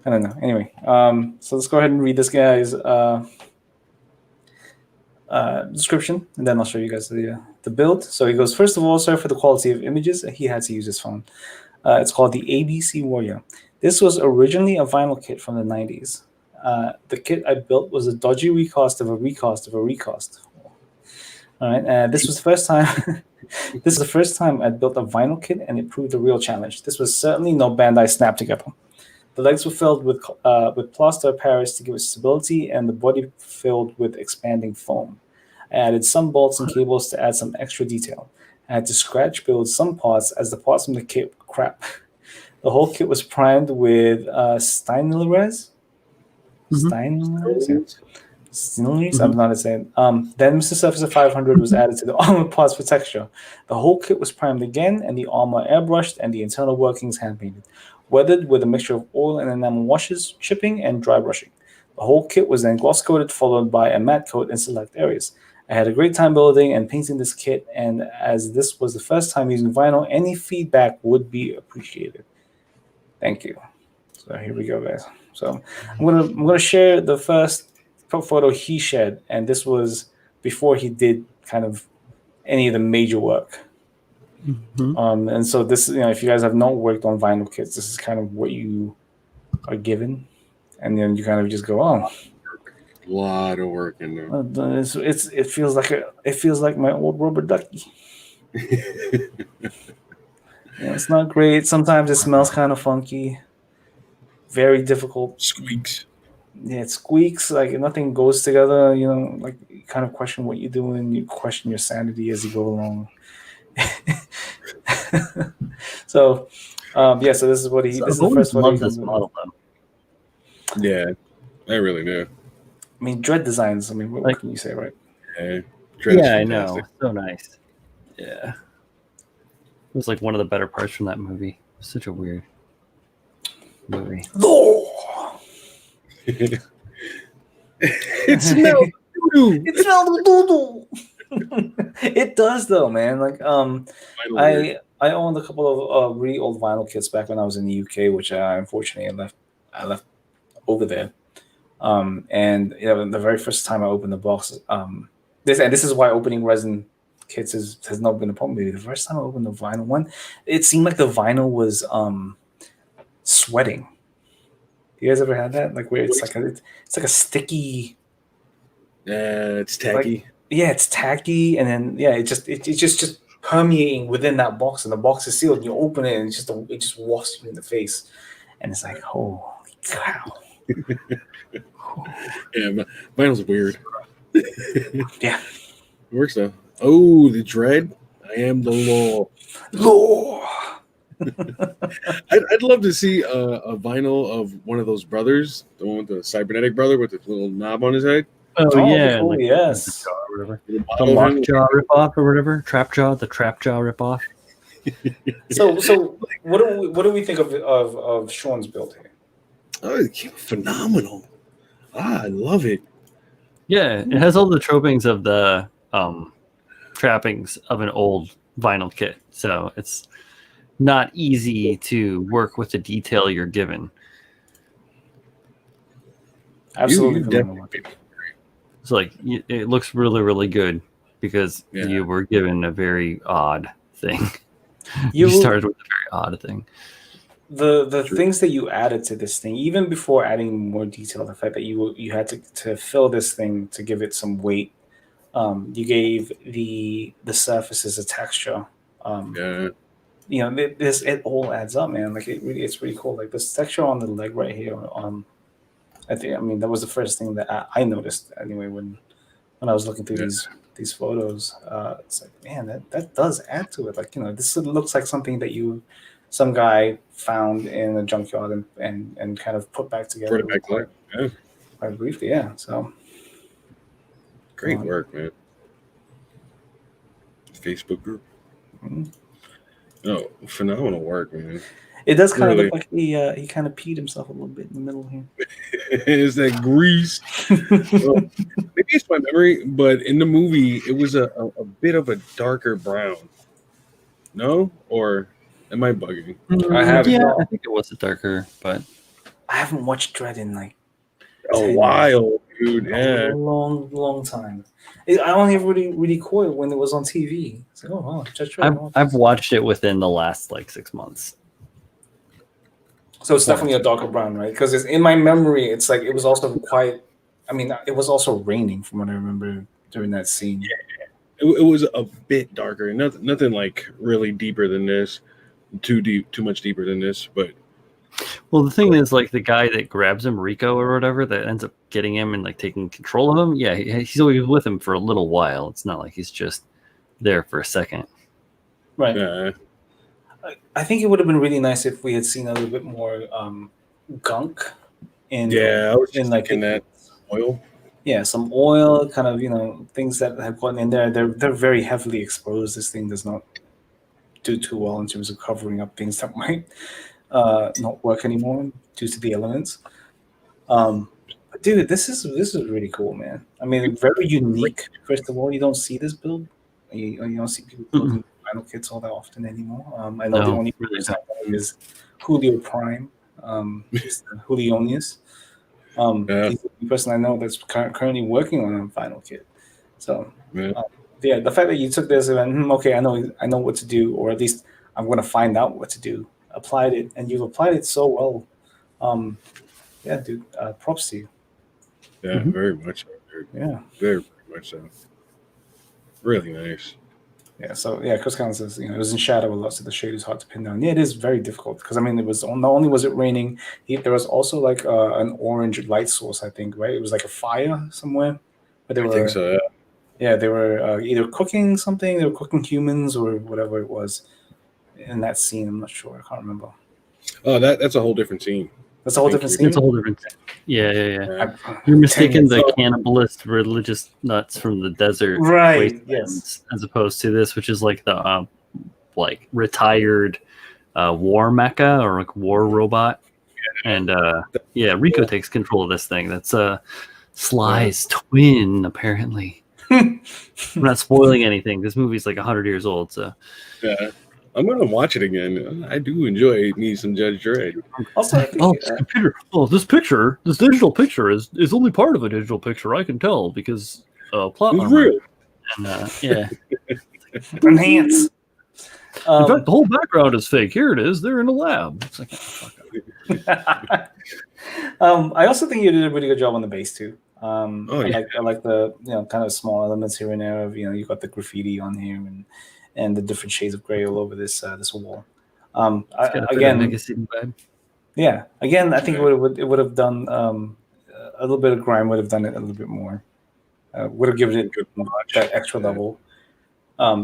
I don't know. Anyway, so let's go ahead and read this guy's description, and then I'll show you guys the build. So he goes, first of all, sorry for the quality of images. He had to use his phone. It's called the ABC Warrior. This was originally a vinyl kit from the 90s. The kit I built was a dodgy recast of a recast of a recast. All right, this was the first time. This is the first time I built a vinyl kit, and it proved a real challenge. This was certainly no Bandai snap together. The legs were filled with plaster of Paris to give it stability, and the body filled with expanding foam. I added some bolts and cables to add some extra detail. I had to scratch build some parts, as the parts from the kit were crap. The whole kit was primed with Steinler's. Steinler's? I'm not saying. Then Mr. Surfacer 500 was added to the armor parts for texture. The whole kit was primed again, and the armor airbrushed, and the internal workings hand painted, weathered with a mixture of oil and enamel washes, chipping, and dry brushing. The whole kit was then gloss coated, followed by a matte coat in select areas. I had a great time building and painting this kit, and as this was the first time using vinyl, any feedback would be appreciated. Thank you. So here we go, guys. So I'm gonna share the first photo he shared, and this was before he did kind of any of the major work. Mm-hmm. And so this, if you guys have not worked on vinyl kits, this is kind of what you are given, and then you kind of just go, oh, a lot of work in there. It feels like my old rubber ducky. It's not great. Sometimes it smells kind of funky. Very difficult. Squeaks. Yeah, it squeaks. Like nothing goes together. Like you kind of question what you're doing. You question your sanity as you go along. So, yeah. So this is what he. So This I've is the always first photo he loved comes this with. model though. Yeah, I really do. I mean, Dread designs. I mean, what Like- can you say, right? Yeah, Dread's Yeah, I fantastic. know. So nice. Yeah. It was like one of the better parts from that movie. Such a weird movie. No. It smells doo-doo. It smells doo. It does though, man. Like I owned a couple of really old vinyl kits back when I was in the UK, which unfortunately I left over there. And the very first time I opened the box, this is why opening resin kits has not been a problem. Maybe the first time I opened the vinyl one, it seemed like the vinyl was sweating. You guys ever had that? Like where it's like a sticky. Yeah, it's tacky. Yeah, it's tacky, and then it's just permeating within that box, and the box is sealed. And you open it, and it just wafts you in the face, and it's like, holy cow. Yeah, vinyl's weird. Yeah. It works though. Oh, the Dread. I am the law. Lord. I'd love to see a vinyl of one of those brothers, the one with the cybernetic brother with the little knob on his head. Oh, Oh, yeah, cool, like yes. the jaw or whatever. The The model of him. Lockjaw ripoff or whatever. The Trap Jaw ripoff. So what do we think of Sean's build here? Oh, it came phenomenal. I love it. Yeah, it has all the tropings of the trappings of an old vinyl kit, so it's not easy to work with the detail you're given. Absolutely You phenomenal. definitely. It's like it looks really, really good because Yeah. you were given a very odd thing. You You started with a very odd thing. the True. things that you added to this thing, even before adding more detail, the fact that you had to fill this thing to give it some weight. You gave the surfaces a texture. Yeah. This it all adds up, man. Like it's pretty cool. Like this texture on the leg right here. I mean that was the first thing that I noticed anyway when I was looking through Yeah. these photos. It's like, man, that does add to it. Like this looks like something that some guy found in a junkyard and kind of put back together. Put it back there. Yeah. Quite briefly, yeah. So Great work, man. Facebook group. mhm. No, phenomenal work, man. It does kind Really. of look like he kind of peed himself a little bit in the middle here. Is that grease? Well, maybe it's my memory, but in the movie, it was a bit of a darker brown. No? Or am I bugging? I haven't. Yeah, I think it was a darker, but I haven't watched Dread in like A 10 while, dude. a Yeah. long time. I only really caught it when it was on TV. It's like, oh, wow, Judge Dread. I've watched it within the last like 6 months. So it's definitely a darker brown, right? Because in my memory, it's like it was also quite. I mean, it was also raining from what I remember during that scene. It was a bit darker. Nothing like really deeper than this. Too much deeper than this. But Well, the thing is, like the guy that grabs him, Rico or whatever, that ends up getting him and like taking control of him. Yeah, he's always with him for a little while. It's not like he's just there for a second. Right. yeah. I think it would have been really nice if we had seen a little bit more gunk in Yeah, I was in just like thinking that oil. yeah, some oil, kind of things that have gotten in there. They're very heavily exposed. This thing does not do too well in terms of covering up things that might not work anymore due to the elements. But dude, this is really cool, man. I mean, very unique. First of all, you don't see this build. You don't see people building vinyl kits all that often anymore. I know the No, only really person I know is Julio Prime, he's the Julionius. Yeah. He's the only person I know that's currently working on a vinyl kit. So Yeah. yeah, the fact that you took this and okay, I know what to do, or at least I'm going to find out what to do. Applied it, and you've applied it so well. Yeah, dude, props to you. Yeah, Mhm. very much so, dude. Yeah. Very much so. Really nice. Yeah, so yeah, Chris Collins says, it was in shadow a lot, so the shade is hard to pin down. Yeah, it is very difficult because I mean, it was not only was it raining, there was also like an orange light source, I think, right? It was like a fire somewhere, but they I were, think so. Yeah. yeah, they were either cooking something, they were cooking humans or whatever it was in that scene. I'm not sure, I can't remember. Oh, that's a whole different scene. That's a whole different scene. It's a whole different thing. Yeah. Yeah. You're mistaken the Oh. cannibalist religious nuts from the desert, Right, wastelands, as opposed to this, which is like the like retired war mecha or like war robot. And Rico takes control of this thing. That's Sly's twin, apparently. I'm not spoiling anything. This movie's like 100 years old, so Yeah. I'm gonna watch it again. I do enjoy me some Judge Dredd. Also, I think, this computer. Oh, this digital picture is only part of a digital picture. I can tell because plot It's armor. real. And yeah. enhance. In fact, the whole background is fake. Here it is. They're in a lab. It's like, oh, fuck up. I also think you did a really good job on the bass too. I yeah. like the kind of small elements here and there of you got the graffiti on here and the different shades of gray all over this wall. Again, yeah. Again, I think it would have done a little bit of grime would have done it a little bit more. Would have given it that extra level.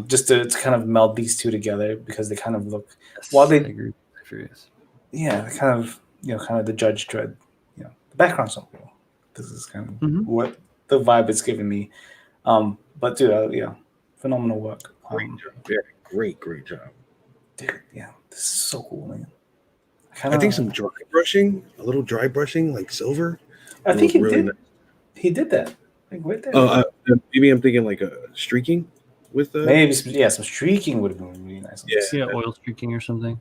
Just to kind of meld these two together because they kind of look while they agree. Yeah, they kind of kind of the Judge Dredd. The background's not cool. This is kind of what the vibe it's giving me. But dude, phenomenal work. Great job. Yeah, great job. Dude, yeah, this is so cool, man. I think some dry brushing, a little dry brushing, like silver. I think he did. Nice. He did that. Like right there. Maybe I'm thinking like a streaking with maybe some streaking would have been really nice. Yeah, oil streaking or something.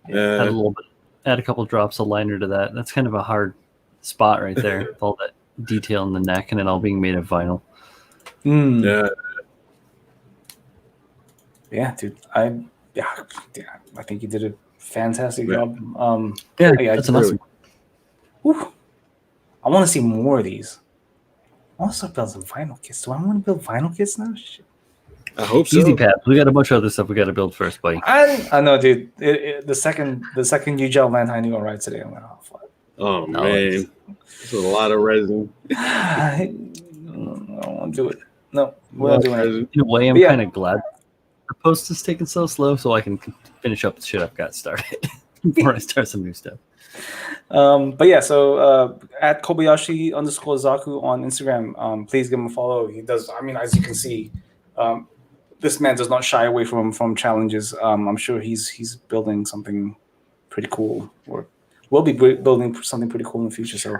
Add a little bit. Add a couple drops of liner to that. That's kind of a hard spot right there with all that detail in the neck and it all being made of vinyl. Yeah, dude. I think you did a fantastic job. That's awesome. I want to see more of these. I want to start building some vinyl kits. Do I want to build vinyl kits now? Shit. I hope so. Easy path. We got a bunch of other stuff we got to build first, buddy. I know, dude. The second you gel land High right today, I'm like, oh fuck. Oh man, it's a lot of resin. I don't want to do it. No, we're not doing it. In a way, I'm kind of glad the post is taking so slow, so I can finish up the shit I've got started before I start some new stuff. But yeah, so at Kobayashi_Zaku on Instagram, please give him a follow. He does. I mean, as you can see. This man does not shy away from challenges. I'm sure he's building something pretty cool, or will be building something pretty cool in the future. So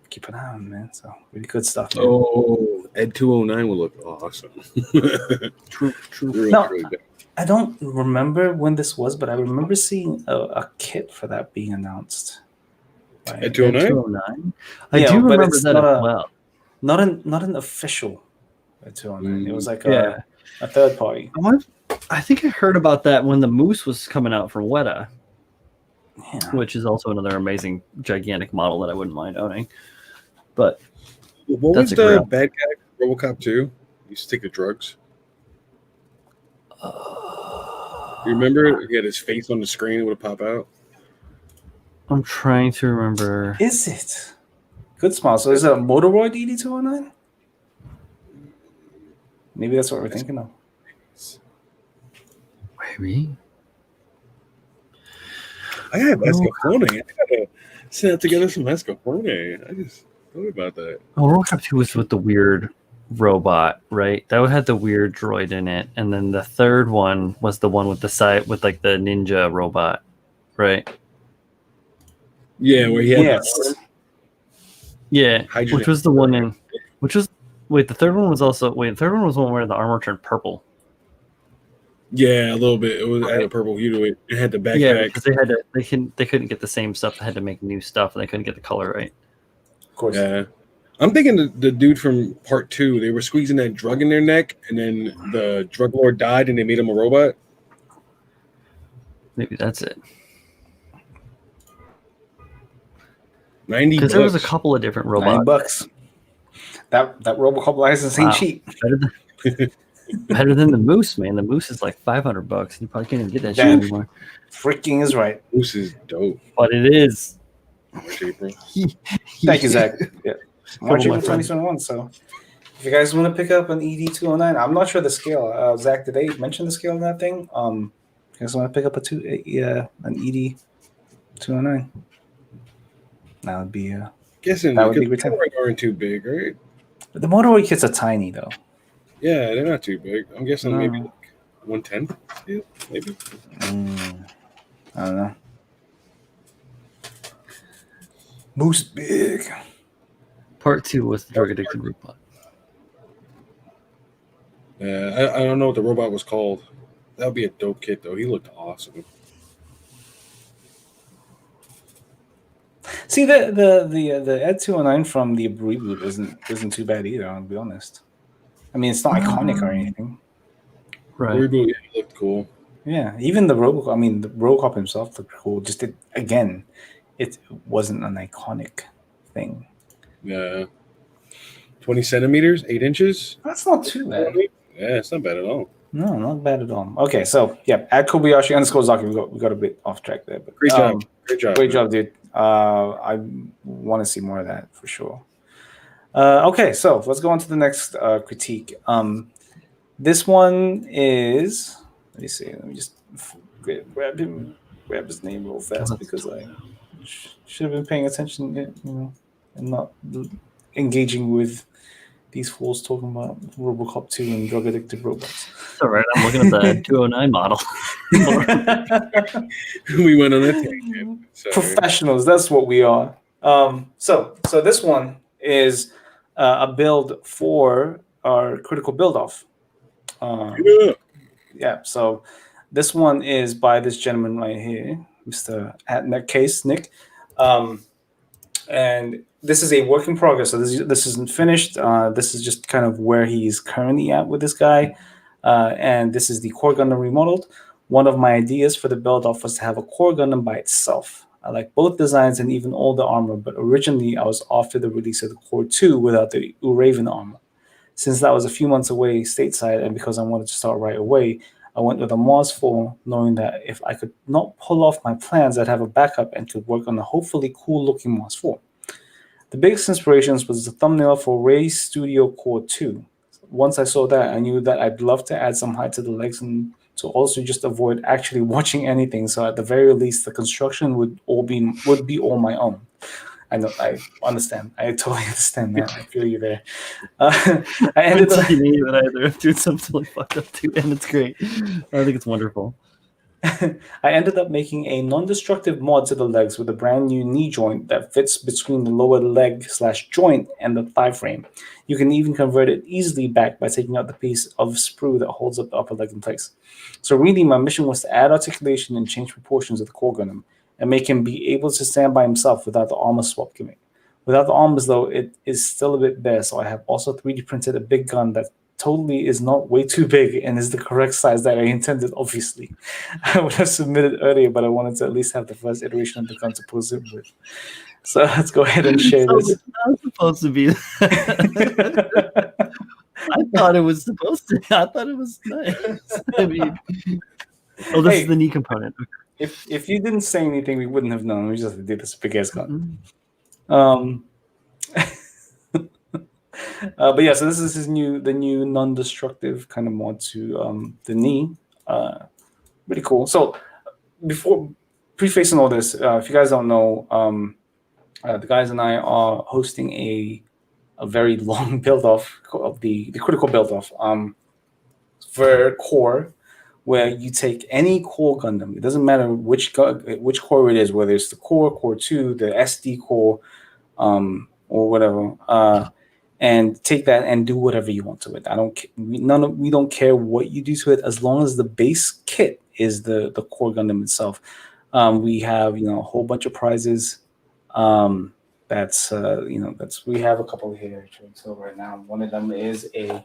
keep an eye on him, man. So really good stuff. Man. Oh, Ed 209 will look awesome. True. Really I don't remember when this was, but I remember seeing a kit for that being announced. Right? Ed 209. I do remember that as well. Not an official. It was like a third party. I think I heard about that when the Moose was coming out from Weta, which is also another amazing, gigantic model that I wouldn't mind owning. But what was the bad guy from RoboCop 2? He used to take the drugs. You remember? He had his face on the screen. It would pop out. I'm trying to remember. Is it? Good smile. So is it a Motoroid ED209? Maybe that's what we're thinking of. Maybe. I have Escaflowne. I gotta set together some Escaflowne. I just thought about that. Oh, RoboCop 2 was with the weird robot, right? That had the weird droid in it, and then the third one was the one with the side with like the ninja robot, right? Yeah, where he had hydrogen. Which was the one in which was the third one was also the third one was one where the armor turned purple. Yeah, a little bit. It had a purple hue to it. It had the backpack. Yeah, because they couldn't get the same stuff. They had to make new stuff, and they couldn't get the color right. Of course. Yeah. I'm thinking the dude from part 2, they were squeezing that drug in their neck, and then the drug lord died, and they made him a robot. Maybe that's it. $90. Because there was a couple of different robots. $90. That RoboCop license ain't cheap. Better than the Moose, man. The Moose is like $500. You probably can't even get that shit Damn. anymore. Freaking is right. Moose is dope. But it is. March, April. Thank you, Zach. Yeah. March, Couple of April my friends. 2021. So if you guys want to pick up an ED209, I'm not sure the scale. Zach, did they mention the scale in that thing? You guys want to pick up an ED209? That would be Guessing That would be because good. the aren't too big, right? the motorway kits are tiny though. Yeah, they're not too big. I'm guessing maybe No. like 110 steel, maybe. I don't know. Moose big. Part 2 was the drug addicted robot. I don't know what the robot was called. That would be a dope kit though. He looked awesome. See the Ed 209 from the reboot isn't too bad either. I'll be honest. I mean, it's not iconic or anything. Right. Reboot, yeah, he looked cool. Yeah, even the Robocop. I mean, the Robocop himself looked cool. Just it wasn't an iconic thing. Yeah. 20 centimeters, 8 inches. That's not too bad. Yeah, it's not bad at all. No, not bad at all. Okay, so yeah, at Kobayashi _ Zaki, we got a bit off track there, but Great job. great job, dude. I want to see more of that for sure. Okay, so let's go on to the next critique. This one is, let me see. Let me just grab his name real fast because I should have been paying attention, and not engaging with these fools talking about RoboCop 2 and drug addicted robots. It's all right. I'm looking at the 209 model. We went on a tangent. Sorry. Professionals, that's what we are. So this one is a build for our critical build off. Yeah, so this one is by this gentleman right here, Mr. At Netcase, Nick. And this is a work in progress. So this isn't finished. This is just kind of where he's currently at with this guy. And this is the Core Gundam remodeled. One of my ideas for the build off was to have a Core Gundam by itself. I like both designs and even all the armor, but originally I was after the release of the Core 2 without the Uraven armor. Since that was a few months away stateside, and because I wanted to start right away, I went with a Mars 4, knowing that if I could not pull off my plans, I'd have a backup and could work on a hopefully cool-looking Mars 4. The biggest inspirations was the thumbnail for Ray's Studio Core 2. Once I saw that, I knew that I'd love to add some height to the legs and to also just avoid actually watching anything. So at the very least, the construction would be all my own. I know, I understand. I totally understand that. I feel you there. I ended up. You need it either. I'm doing something totally fucked up too, and it's great. I think it's wonderful. I ended up making a non-destructive mod to the legs with a brand new knee joint that fits between the lower leg / joint and the thigh frame. You can even convert it easily back by taking out the piece of sprue that holds up the upper leg in place. So really, my mission was to add articulation and change proportions of the Core Gundam and make him be able to stand by himself without the armor swap gimmick. Without the armors, though, it is still a bit bare, so I have also 3D printed a big gun that totally is not way too big and is the correct size that I intended, obviously. I would have submitted earlier, but I wanted to at least have the first iteration of the gun to pose it with. So let's go ahead and share this. It's not supposed to be. I thought it was supposed to. I thought it was nice. I mean, this is the knee component. If you didn't say anything, we wouldn't have known. We just did this big ass gun. But yeah, so this is the new non-destructive kind of mod to the knee. Really cool. So before prefacing all this, if you guys don't know, the guys and I are hosting a very long build off of the critical build off for Core, where you take any Core Gundam. It doesn't matter which core it is, whether it's the Core 2, the SD Core, or whatever, and take that and do whatever you want to it. We don't care what you do to it as long as the base kit is the Core Gundam itself. We have a whole bunch of prizes. We have a couple here until right now. One of them is a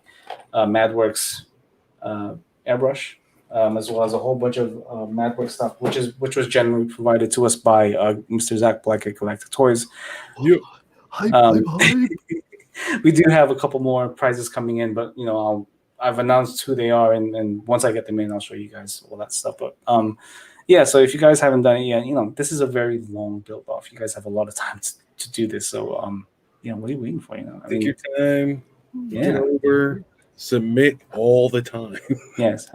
MadWorks airbrush. As well as a whole bunch of MadWorks stuff, which was generally provided to us by Mr. Zach Black at Galactic Toys. Yeah. We do have a couple more prizes coming in, but I I've announced who they are, and once I get them in, I'll show you guys all that stuff. But yeah. So if you guys haven't done it yet, this is a very long build off. You guys have a lot of time to do this. So what are you waiting for? Take your time. Yeah. Get over. Submit all the time. Yes.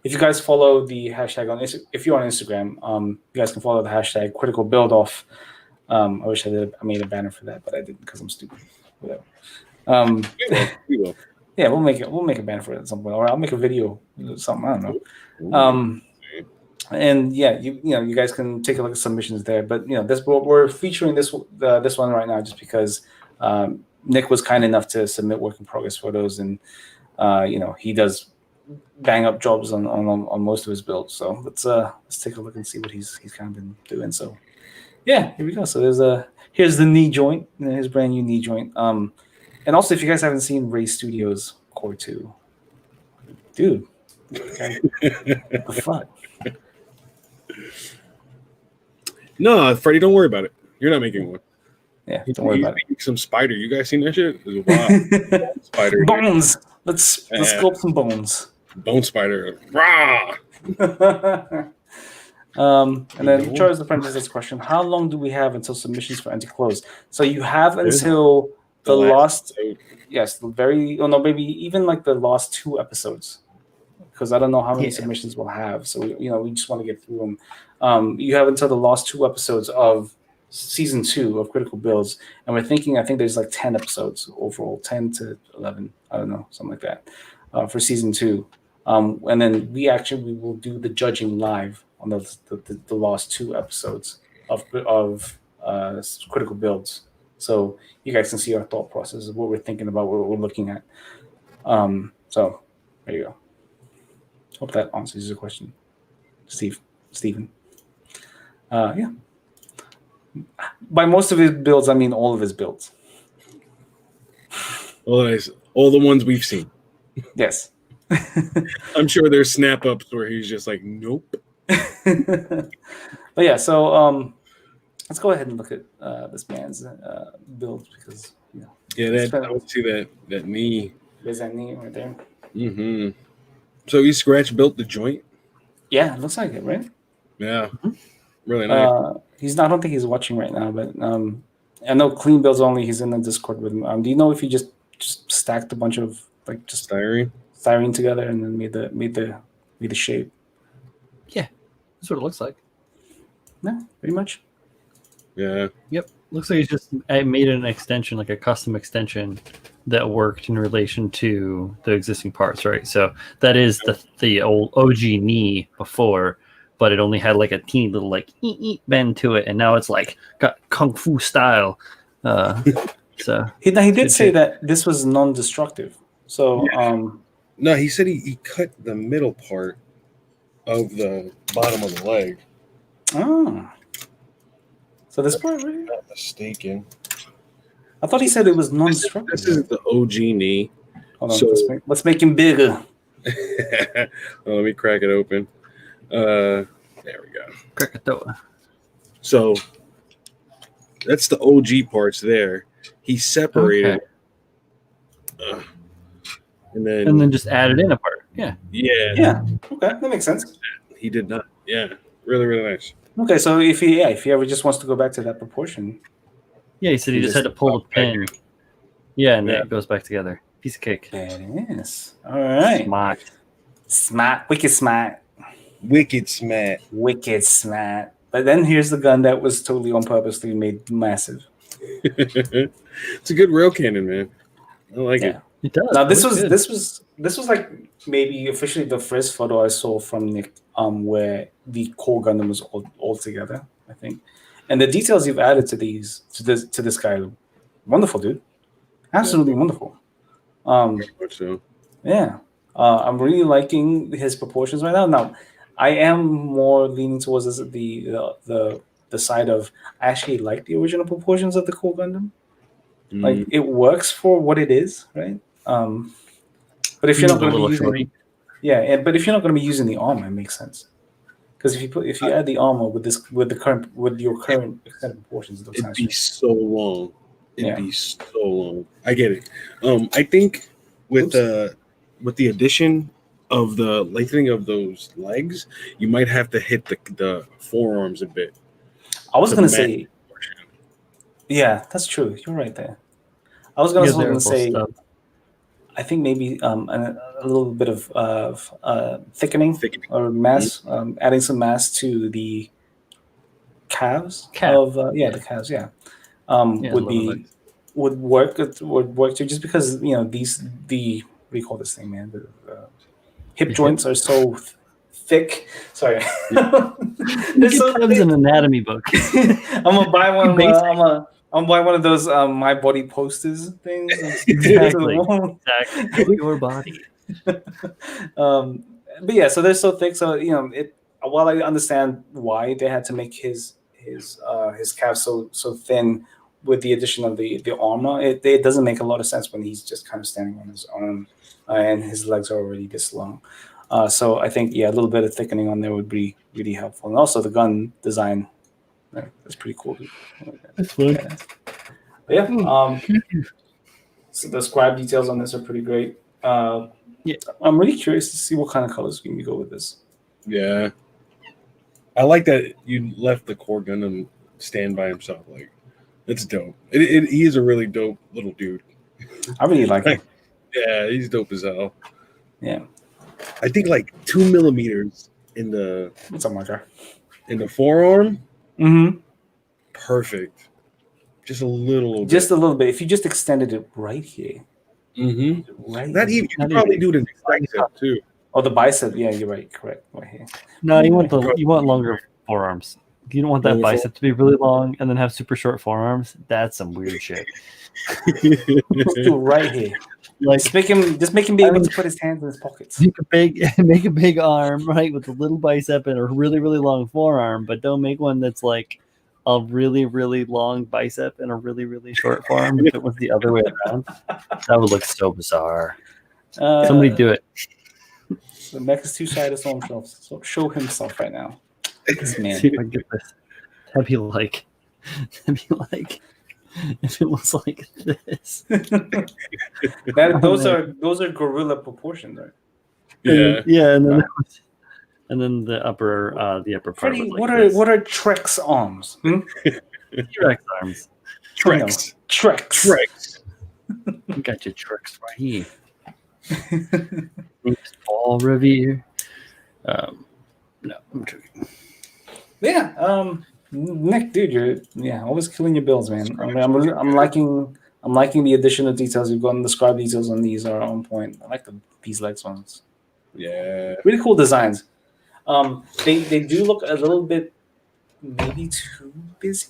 If you guys follow the hashtag if you're on Instagram, you guys can follow the hashtag critical build off. I wish I made a banner for that, but I didn't because I'm stupid. Whatever. We will. Yeah, we'll make a banner for it at some point, or I'll make a video, something, I don't know. And yeah, you guys can take a look at submissions there. But we're featuring this one right now just because Nick was kind enough to submit work in progress photos, and he does bang up jobs on most of his builds. So let's take a look and see what he's kind of been doing. So yeah, here we go. So here's the knee joint, his brand new knee joint. And also, if you guys haven't seen Ray Studios Core 2, dude, okay, what the fuck? No, Freddie, don't worry about it. You're not making one. Yeah, don't worry about it. Some spider. You guys seen that shit? Wow. Spider. Bones. Let's sculpt some bones. Bone spider. Rah! And then Charles Apprentice has a question: how long do we have until submissions for Anti close? So you have until the last maybe even like the last 2 episodes, because I don't know how many submissions we'll have. So we just want to get through them. You have until the last 2 episodes of season 2 of Critical Builds, and I think there's like 10 episodes overall, 10 to 11, I don't know, something like that, for season 2. And then we will do the judging live on the last 2 episodes of Critical Builds, so you guys can see our thought process of what we're thinking about, what we're looking at. So there you go. Hope that answers your question, Stephen. Yeah. By most of his builds, I mean all of his builds. All the ones we've seen. Yes. I'm sure there's snap ups where he's just like, nope. But yeah, so let's go ahead and look at this man's build, because I want to see that knee. There's that knee right there. Mm-hmm. So he scratch built the joint. Yeah, it looks like it, right? Yeah, really nice. I don't think he's watching right now, but I know Clean Builds Only. He's in the Discord with him. Do you know if he just stacked a bunch of just styrene together and then made the shape? Yeah, that's what it looks like. Yeah, pretty much. Yeah. Yep. Looks like he's just made an extension, like a custom extension that worked in relation to the existing parts, right? So that is the old OG knee before, but it only had like a teeny little bend to it, and now it's like got kung fu style. So he did say that this was non-destructive. So no, he said he cut the middle part of the bottom of the leg. Oh. So this part, really? Not mistaken. I thought he said it was non-destructive. This is the OG knee. Hold on, so, let's make him bigger. Let me crack it open. There we go. Crack it open. So that's the OG parts there. He separated, and then just added in a part. Yeah. Okay, that makes sense. He did not. Yeah, really, really nice. Okay, so if he ever just wants to go back to that proportion. Yeah, he said he just had to pull the pin. Yeah, and then it goes back together. Piece of cake. There it is. All right. Smart. Wicked smart. Wicked smart. Wicked smart. But then here's the gun that was totally on purposely made massive. It's a good rail cannon, man. I like it. It does. Now this was like maybe officially the first photo I saw from Nick, where the core Gundam was all together, I think. And the details you've added to this guy, wonderful, dude. Absolutely wonderful. Very much so. Yeah. I'm really liking his proportions right now. Now, I am more leaning towards the side of I actually like the original proportions of the core Gundam. Like it works for what it is, right? But if you're not going to be using, but if you're not going to be using the armor, it makes sense. Because if you add the armor with your current extended proportions, it'd be so long. It'd be so long. I get it. I think with with the addition of the lengthening of those legs, you might have to hit the forearms a bit. I was to gonna match say, yeah, that's true. You're right there. I was Yeah, gonna they're say, stuff. I think maybe a little bit of thickening Thickening. or mass, adding some mass to the calves Calf. of the calves, yeah, Yeah, would lower be legs. would work. It would work too, just because the what do you call this thing, man? The hip The joints are so thick. Sorry, they're Get so Teb's thick. an anatomy book. I'm gonna buy one. Basic. I'm buy one of those my body posters things and stick it to the Exactly. wall. Exactly. Know your body. um, but yeah, so they're so thick. So it. While I understand why they had to make his calf so thin with the addition of the armor, it doesn't make a lot of sense when he's just kind of standing on his arm and his legs are already this long. So I think a little bit of thickening on there would be really helpful, and also the gun design. That's pretty cool. Dude. I like that. That's fun. Yeah. But yeah. So the scribe details on this are pretty great. Yeah. I'm really curious to see what kind of colors we can go with this. Yeah, I like that you left the core Gundam stand by himself. Like, it's dope. He is a really dope little dude. I really like it. Yeah, he's dope as hell. Yeah. I think like 2 millimeters in the What's up, Marker? forearm. Mm-hmm. Perfect. Just a little Just bit. a little bit. If you just extended it right here. Right. Not even. You Not could probably do even. it in the bicep too. Oh, the bicep. Yeah, you're right. Correct. Right here. No, you want longer forearms. You don't want that Longer bicep to be really long and then have super short forearms. That's some weird shit. Let's do it right here. Like Just make him be able to put his hands in his pockets. make a big arm, right, with a little bicep and a really, really long forearm, but don't make one that's like a really, really long bicep and a really, really short forearm. If it was the other way around, that would look so bizarre. Somebody do it. The mech is too shy to show himself right now. This man. See if I can get this. That'd be like if it was like this. Those are gorilla proportions, right? Yeah. And then the upper part. Freddie, was like what are Trek's arms? T-Rex arms? Trex. Trex. You got your Trex right here. Paul Revere. No, I'm joking. Yeah. Nick, dude, you're always killing your builds, man. I'm liking the additional details you've gotten. The scribe details on these are on point. I like these legs ones. Yeah. Really cool designs. They do look a little bit maybe too busy.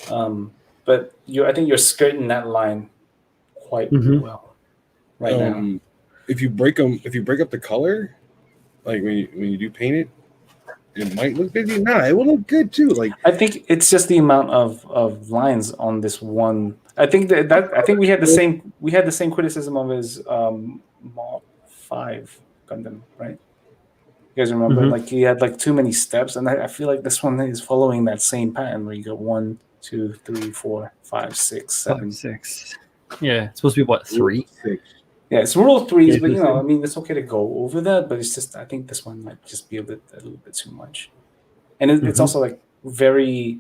But I think you're skirting that line quite well right now. If you break up the color, like when you do paint it, it might look busy. Nah, it will look good too. Like, I think it's just the amount of lines on this one. I think I think we had the same criticism of his Mark 5 Gundam, right? You guys remember? Like he had like too many steps, and I feel like this one is following that same pattern where you go 1, 2, 3, 4, 5, 6, 7, 6. Yeah, it's supposed to be what, 3? 6. Yeah, it's rule of threes, but I mean, it's okay to go over that. But it's just, I think this one might just be a little bit too much, and it's also like very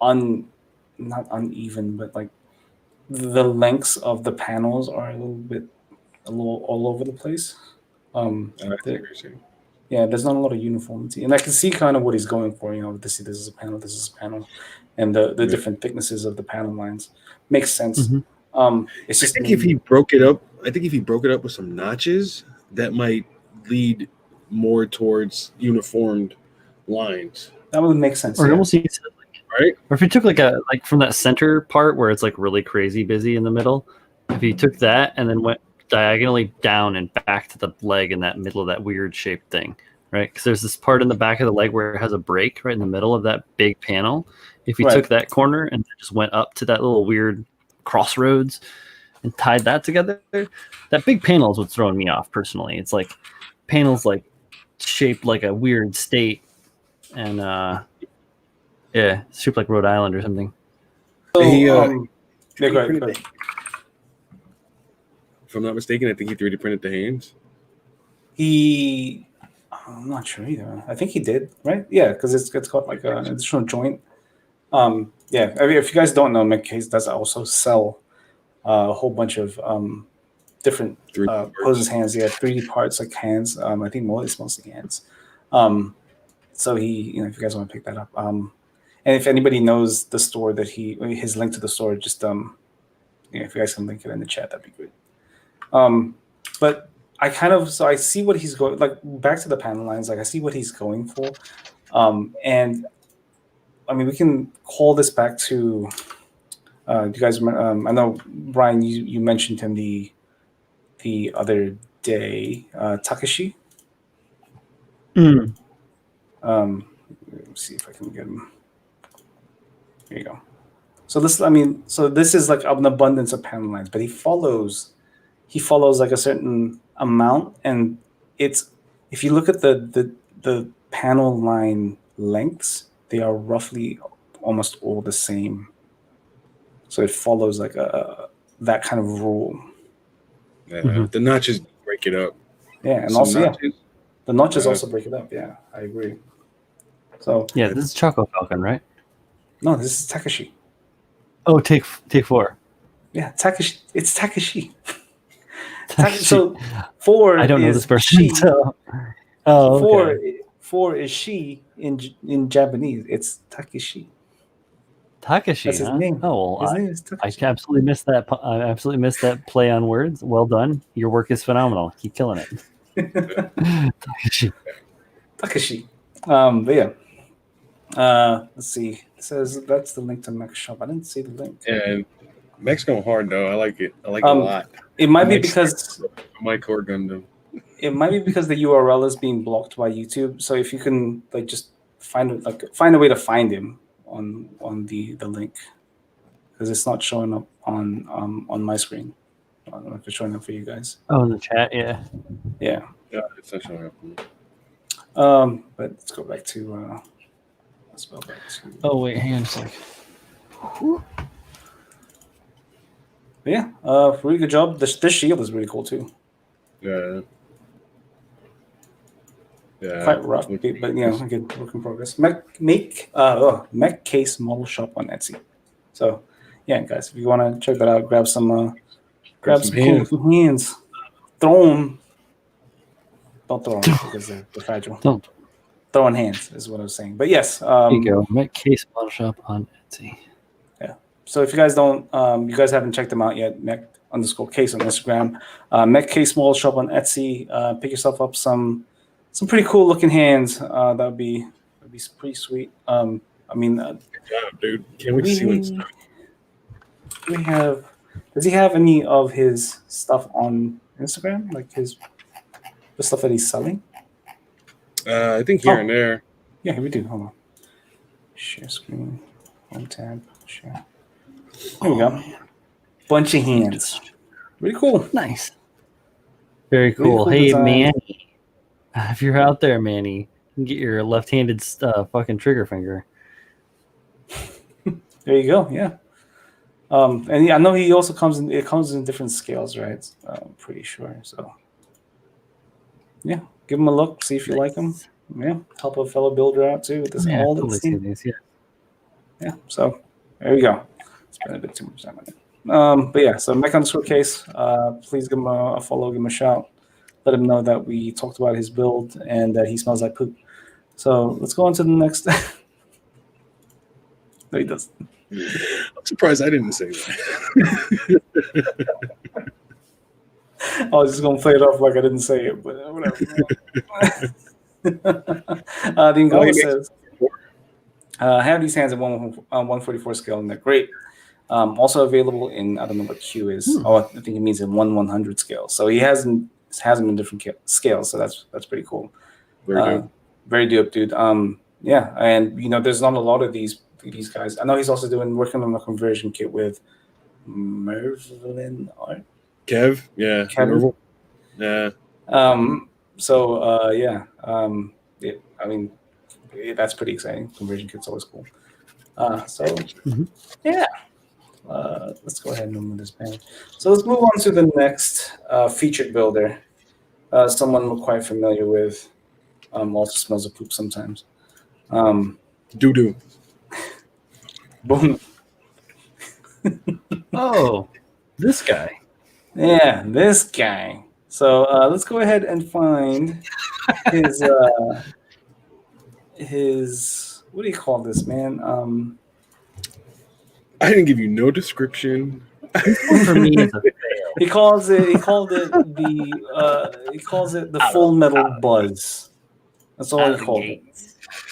not uneven, but like the lengths of the panels are a little all over the place. Yeah, there's not a lot of uniformity, and I can see kind of what he's going for. This is a panel, this is a panel, and the different thicknesses of the panel lines makes sense. It's just if he broke it up with some notches, that might lead more towards uniformed lines. That would make sense. Or it almost seems right. Or if you took like from that center part where it's like really crazy busy in the middle, if you took that and then went diagonally down and back to the leg in that middle of that weird shaped thing, right? Because there's this part in the back of the leg where it has a break right in the middle of that big panel. If you took that corner and just went up to that little weird crossroads and tied that together, that big panel is what's throwing me off personally. It's like panels like shaped like a weird state, and shaped like Rhode Island or something. So, go ahead. I'm not mistaken, I think he 3D printed the hands. I'm not sure either. I think he did, right? Yeah, because it's got like an additional joint. Yeah, I mean, if you guys don't know, McCase does also sell a whole bunch of different 3D poses parts. hands. Yeah, 3D parts like hands. I think it's mostly hands. So he, if you guys want to pick that up, and if anybody knows the store that his link to the store, just if you guys can link it in the chat, that'd be great. But I I see what he's going, like, back to the panel lines. Like, I see what he's going for, and I mean, we can call this back to. Do you guys remember? I know Brian, you mentioned him the other day, Takashi. Mm. Let me see if I can get him. There you go. So this is like an abundance of panel lines, but he follows like a certain amount, and it's, if you look at the panel line lengths, they are roughly almost all the same. So it follows like that kind of rule. Yeah, Mhm. the notches break it up. Yeah, and Some also notches. the notches also break it up. Yeah, I agree. So Yeah, this is Choco Falcon, right? no, this is Takashi. Oh, take 4. Yeah, Takashi. It's Takashi. Takashi. So 4 I don't know is this person. she. So. Oh, okay. Four is she in Japanese. It's Takeshi. Takashi, That's his huh? name. Oh, His well, name is I Takeshi. absolutely missed that. I absolutely missed that play on words. Well done. Your work is phenomenal. Keep killing it. Takashi. Takeshi. But yeah. Let's see. It says that's the link to Mech Shop. I didn't see the link. Yeah, Mech's going hard though. I like it. I like it a lot. It might be Mech's because my core Gundam. the URL is being blocked by YouTube. So if you can just find a way to find him on the link, because it's not showing up on my screen. I don't know if it's showing up for you guys. Oh, in the chat, yeah. Yeah. Yeah, it's not showing up. But let's go back to. Let's go back to. Oh wait, hang on a sec. Yeah. Really good job. This shield is really cool too. Yeah. Yeah. Quite rough, but again, work in progress. Mech Case Model Shop on Etsy. So, yeah, guys, if you want to check that out, grab some hands. cool hands. Throw them. Don't throw them because they're fragile. Don't. Throwing hands is what I was saying. But yes. There you go. Mech Case Model Shop on Etsy. Yeah. So if you guys you guys haven't checked them out yet, Mech_Case on Instagram, Mech Case Model Shop on Etsy. Pick yourself up some pretty cool looking hands. That'd be pretty sweet. I mean, good job, dude. Can't wait to see what's. We have. Does he have any of his stuff on Instagram? Like the stuff that he's selling? I think here and there. Yeah, we do. Hold on. Share screen. Home tab. Share. There we go. Bunch of hands. Really cool. Nice. Very cool. Really cool Hey, design. Manny. If you're out there, Manny, you can get your left-handed fucking trigger finger. There you go. Yeah. And I know he also comes in different scales, right? I'm pretty sure. So yeah, give him a look, see if you like him. Yeah, help a fellow builder out too with this all totally the same. these, yeah. Yeah. So there we go. Spent a bit too much time on it. But yeah, so Mech_Case, please give him a follow, give him a shout. Let him know that we talked about his build and that he smells like poop. So let's go on to the next. No, he doesn't. I'm surprised I didn't say that. I was just gonna play it off like I didn't say it, but whatever. Dingala says, I have these hands at 144 scale, and they're great. Also available in, I don't know what Q is. Oh, I think it means in 1/100 scale. So he has them in different scales. So that's pretty cool. Very dope, dude. Yeah, and there's not a lot of these guys. I know he's also working on a conversion kit with Mervlin Art. Kev, yeah. Kevin. Yeah. So yeah. I mean, that's pretty exciting. Conversion kit's always cool. So yeah. Let's go ahead and remove this band. So let's move on to the next featured builder. Someone we're quite familiar with. Also smells of poop sometimes. Doo-doo. Boom. Oh, this guy. Yeah, this guy. So let's go ahead and find his what do you call this, man? I didn't give you no description. For me, it's a fail. He calls it the Full Metal Buzz. That's all he called it.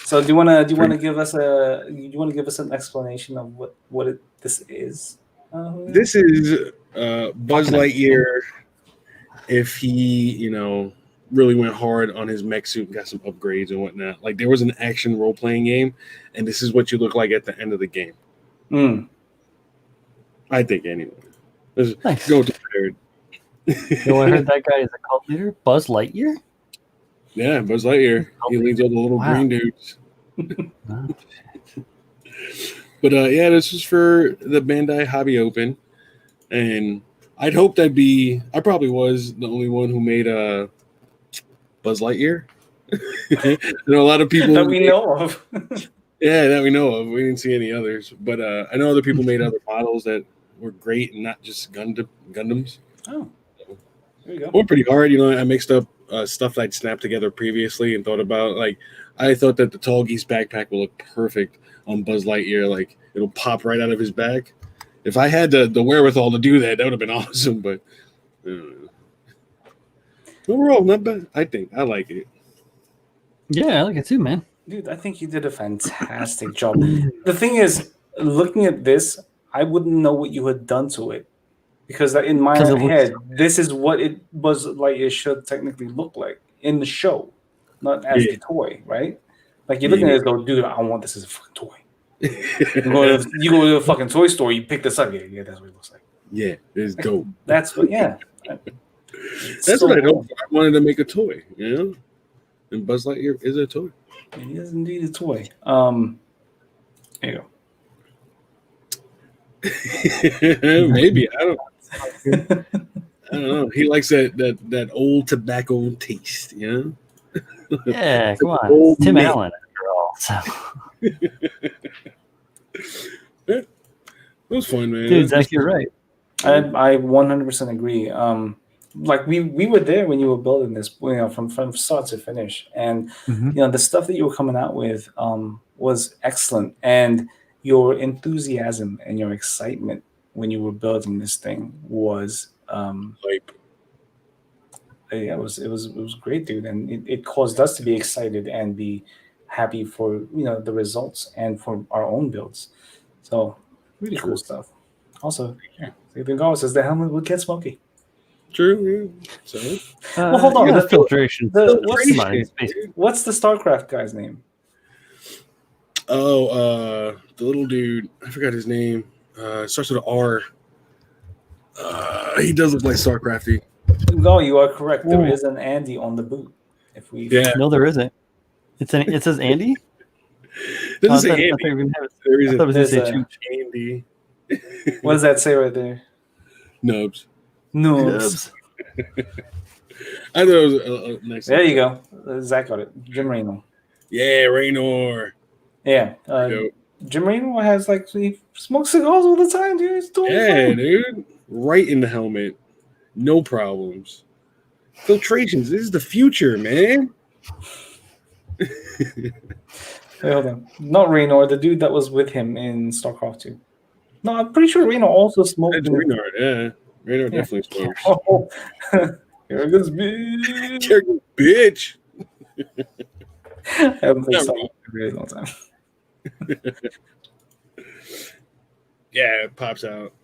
So do you wanna give us an explanation of what this is? This is Buzz Lightyear if he, really went hard on his mech suit and got some upgrades and whatnot. Like there was an action role-playing game, and this is what you look like at the end of the game. I think anyway. Nice. Go prepared. You know, I heard that guy is a cult leader. Buzz Lightyear? Yeah, Buzz Lightyear. He leads all the little green dudes. But yeah, this is for the Bandai Hobby Open, and I'd hope I probably was the only one who made Buzz Lightyear. I know a lot of people that we know of. Yeah, that we know of. We didn't see any others, but I know other people made other models that were great and not just Gundams. Oh, there you go. Went pretty hard, I mixed up stuff I'd snapped together previously and thought about I thought that the Tall Geese backpack would look perfect on Buzz Lightyear. Like it'll pop right out of his back. If I had the wherewithal to do that, that would have been awesome. But overall, not bad. I think I like it. Yeah, I like it too, man. Dude, I think you did a fantastic job. The thing is, looking at this, I wouldn't know what you had done to it. Because in my head, this is what it was like it should technically look like in the show, not as the toy, right? Like you're looking at it and go, dude, I want this as a fucking toy. you go to a fucking toy store, you pick this up, yeah, that's what it looks like. Yeah, it's dope. That's what, yeah. That's what I know. I wanted to make a toy, and Buzz Lightyear is a toy. It is indeed a toy. There you go. Maybe I don't know. He likes that old tobacco taste, Yeah, come on, Tim Allen after all. So. It was fun, man. Dude, Zach, you're right. I 100% agree. Like we were there when you were building this, from start to finish, and the stuff that you were coming out with was excellent, and your enthusiasm and your excitement when you were building this thing was it was great, dude, and it caused us to be excited and be happy for the results and for our own builds. So really cool stuff. Also, the guy says the helmet would get smoky. True. Yeah. So, well, hold on. The filtration. What's the StarCraft guy's name? Oh, the little dude. I forgot his name. Starts with an R. He does look like StarCrafty. No, you are correct. There is an Andy on the boot. No, there isn't. It says Andy. It doesn't say Andy. There is Andy. What does that say right there? Nubs. I thought it was a nice. There you go. Zach got it. Jim Raynor. Yeah, Raynor. Yeah. Jim Raynor has he smokes cigars all the time, dude. He's doing fine. Dude. Right in the helmet. No problems. Filtrations. This is the future, man. Wait, hold on. Not Raynor, the dude that was with him in StarCraft 2. No, I'm pretty sure Raynor also smoked. It's Raynor, yeah. Raynor definitely smokes. Oh, Kerrigan's bitch. Kerrigan's bitch. I haven't played StarCraft in a really long time. Yeah, it pops out.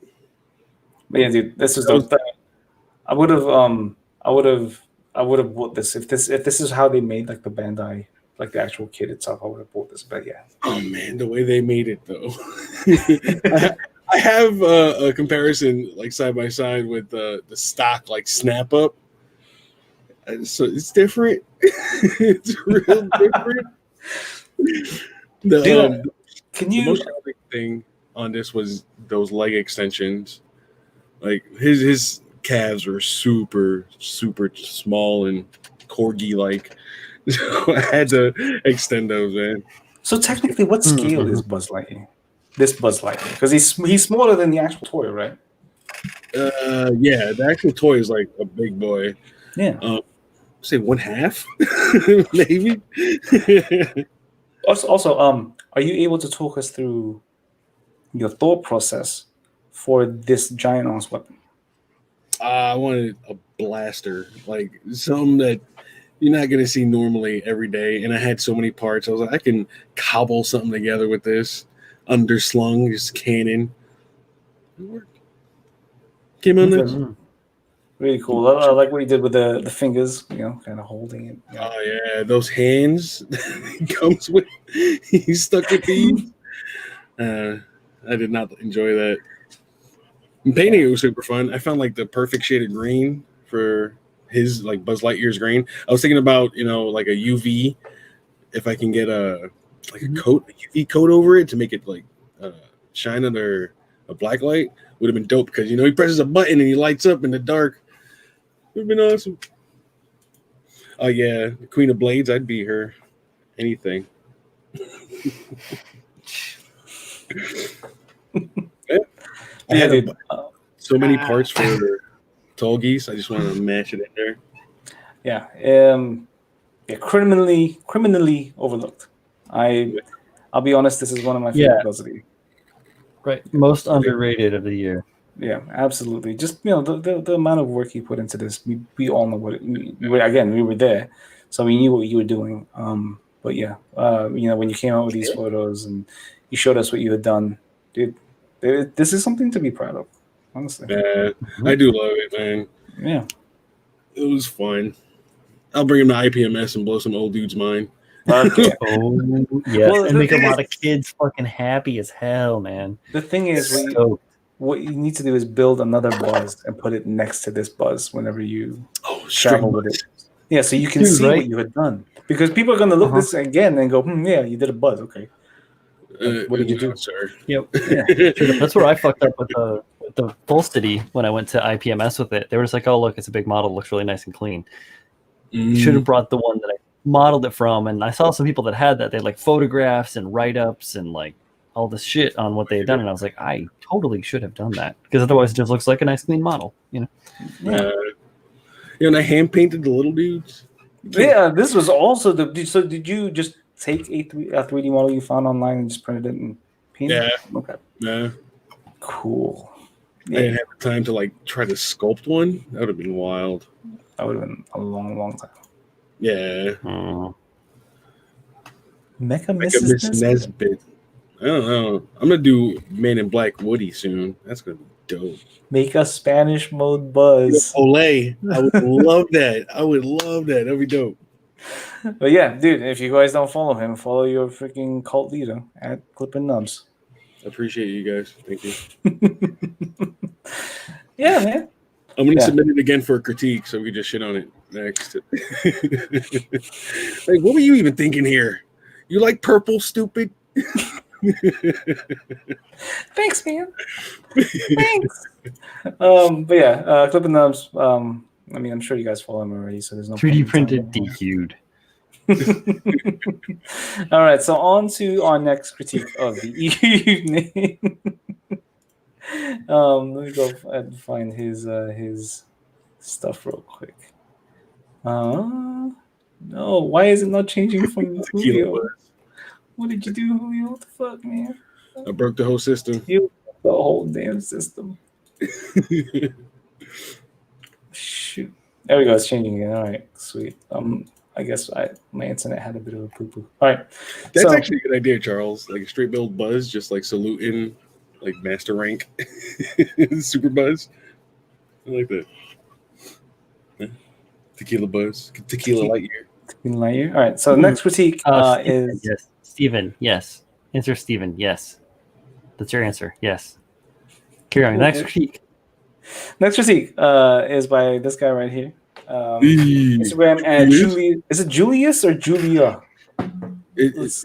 But yeah, dude, this is dope. I would have bought this if this is how they made the Bandai, the actual kit itself. I would have bought this, but yeah. Oh man, the way they made it though. I have a comparison side by side with the stock Snap Up. So it's different. It's real different. Dude, can you the most thing? on this was those leg extensions. Like his calves were super small and corgi like. So I had to extend those, man. So technically, what scale is Buzz Lightyear? This Buzz Lightyear, because he's smaller than the actual toy, right? Yeah, the actual toy is like a big boy. Yeah. Say 1/2, maybe. Also, are you able to talk us through your thought process for this giant ass weapon? I wanted a blaster, like something that you're not gonna see normally every day. And I had so many parts. I was like, I can cobble something together with this, underslung, just cannon. It worked. Came on this. Really cool. I like what you did with the fingers, kind of holding it. Yeah. Oh yeah, those hands he comes with. He's stuck with these. I did not enjoy that. And painting it was super fun. I found like the perfect shade of green for his like Buzz Lightyear's green. I was thinking about like a UV, if I can get a coat, a UV coat over it to make it like shine under a black light. Would have been dope because he presses a button and he lights up in the dark. Would have been awesome. Oh yeah, the Queen of Blades. I'd be her. Anything. I had so many parts for Tall Geese. I just wanted to mash it in there. Yeah. Criminally overlooked. I'll be honest. This is one of my favorite Buzz of the year. Right. Most underrated of the year. Yeah, absolutely. Just the amount of work you put into this. We all know we were there, so we knew what you were doing. But yeah, when you came out with these photos and you showed us what you had done, dude, this is something to be proud of. Honestly, yeah, I do love it, man. Yeah, it was fun. I'll bring him to IPMS and blow some old dude's mind. Okay. Yes, and make a lot of kids fucking happy as hell, man. The thing is, what you need to do is build another Buzz and put it next to this Buzz whenever you travel with it. Yeah, so you can see what you had done. Because people are going to look this again and go, yeah, you did a Buzz. Okay. What did you do? Sir? Yep. Yeah. That's where I fucked up with the Full City when I went to IPMS with it. They were just like, oh, look, it's a big model. It looks really nice and clean. You should have brought the one that I modeled it from. And I saw some people that had that. They had like photographs and write-ups and like all this shit on what they had done. And I was like, I totally should have done that. Because otherwise it just looks like a nice clean model, Yeah. And I hand painted the little dudes. Yeah, this was also so did you just take a 3D model you found online and just printed it and painted it? Okay. Yeah. Cool. I didn't have the time to like try to sculpt one. That would have been wild. That would have been a long time. Yeah. Mecha Miss Nesbit. I don't know. I'm gonna do Man in Black Woody soon. That's gonna be dope. Make a Spanish mode Buzz. Olay. I would love that. That'd be dope. But yeah, dude, if you guys don't follow him, follow your freaking cult leader at Clippin' Nubs. I appreciate you guys. Thank you. Yeah, man. I'm gonna submit it again for a critique, so we can just shit on it next. Like, what were you even thinking here? You like purple, stupid? Thanks, man. Thanks. But yeah, Clippin' Nubs. I mean, I'm sure you guys follow him already, so there's no 3D printed DQ'd. All right, so on to our next critique of the evening. Let me go and find his stuff real quick. No, why is it not changing from Julio? What did you do, Julio? What the fuck, man? I broke the whole system. You broke the whole damn system. Shoot. There we go. It's changing again. All right, sweet. I guess my internet had a bit of a poo-poo. All right. That's actually a good idea, Charles. Like a straight build Buzz, just like saluting like master rank. Super Buzz. I like that. Yeah. Tequila Buzz. Tequila Lightyear. Tequila Lightyear. All right. So next critique is Steven. Yes. Answer Steven. Yes. That's your answer. Yes. Carry on. Next critique. Next critique is by this guy right here. Instagram and Julius. Is it Julius or Julia? Let's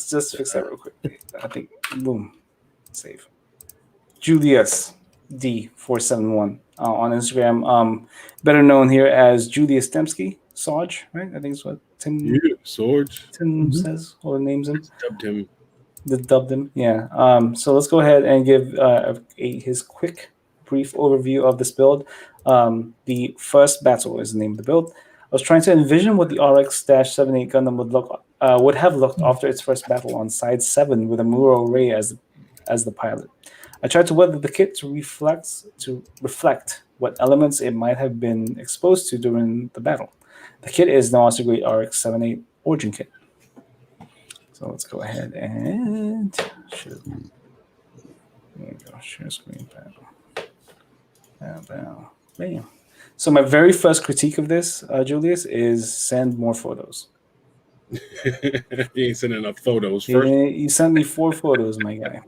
just fix that real quick. I think boom. Save. Julius D471 on Instagram. Better known here as Julius Dembski, Sarge, right? I think it's what Tim Swords. says or names him. Dubbed him. Dubbed him, yeah. So let's go ahead and give his quick, brief overview of this build. The first battle is the name of the build. I was trying to envision what the RX-78 Gundam would have looked after its first battle on side 7 with a Muro Ray as the pilot. I tried to weather the kit to reflect what elements it might have been exposed to during the battle. The kit is the Monster Grade RX-78 Origin Kit. So let's go ahead and share. There we go. Share screen. Bam. So my very first critique of this, Julius, is send more photos. You ain't sending enough photos first. You sent me 4 photos, my guy.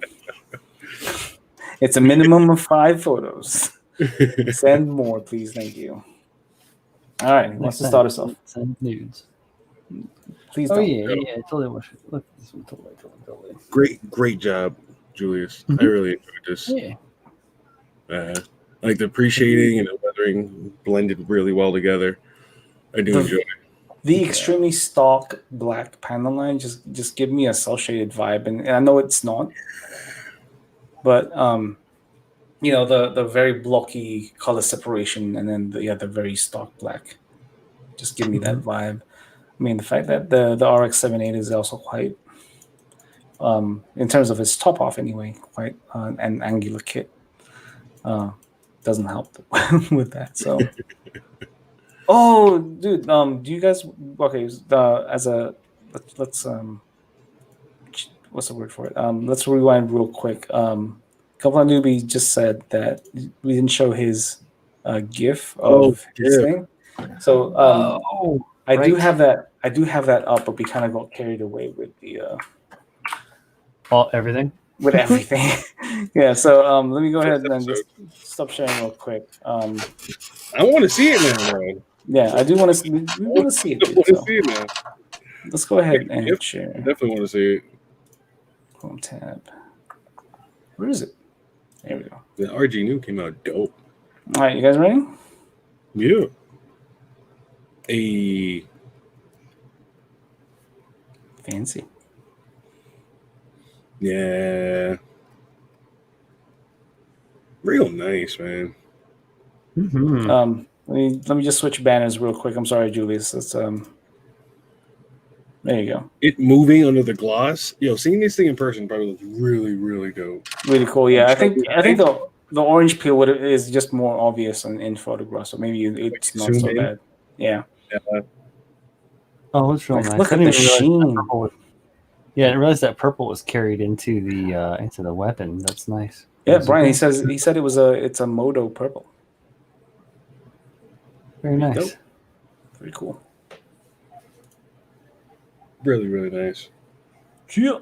It's a minimum of 5 photos. Send more, please. Thank you. All right. He wants to start us off. Send nudes. Please Oh don't. yeah. Totally watch it. Look, this one, totally. Great job, Julius. I really enjoyed this. Yeah. Like the pre-shading and the weathering blended really well together. I do enjoy it. The extremely stark black panel line just give me a cell shaded vibe, and I know it's not, but the very blocky color separation, and then the very stark black, just give me that vibe. I mean, the fact that the RX-78 is also quite, in terms of its top off anyway, quite an angular kit, doesn't help with that. So. Oh, dude. Do you guys? Okay. Let's what's the word for it? Let's rewind real quick. Couple of Newbie just said that we didn't show his GIF of his thing. So I do have that. I do have that up, but we kind of got carried away with the everything. With everything. Yeah. So let me go ahead and just stop sharing real quick. I want to see it now, man. Yeah, I do want to. We want to see it. Dude, so. See it now. Let's go ahead and share. I definitely want to see it. Chrome tab. Where is it? There we go. The RG new came out dope. All right, you guys ready? Yeah. Fancy. Yeah. Real nice, man. Mm-hmm. Let me just switch banners real quick. I'm sorry, Julius. That's there you go. It moving under the gloss. Seeing this thing in person probably looks really, really dope. Really cool. Yeah, I think the orange peel is just more obvious in photographs, so maybe it's not so bad. Yeah. Oh, it's real nice. Look at the sheen. Yeah, I didn't realize that purple was carried into the weapon. That's nice. Yeah, Brian. He said it's a Moto purple. Very nice. Dope. Very cool. Really, really nice. Yeah.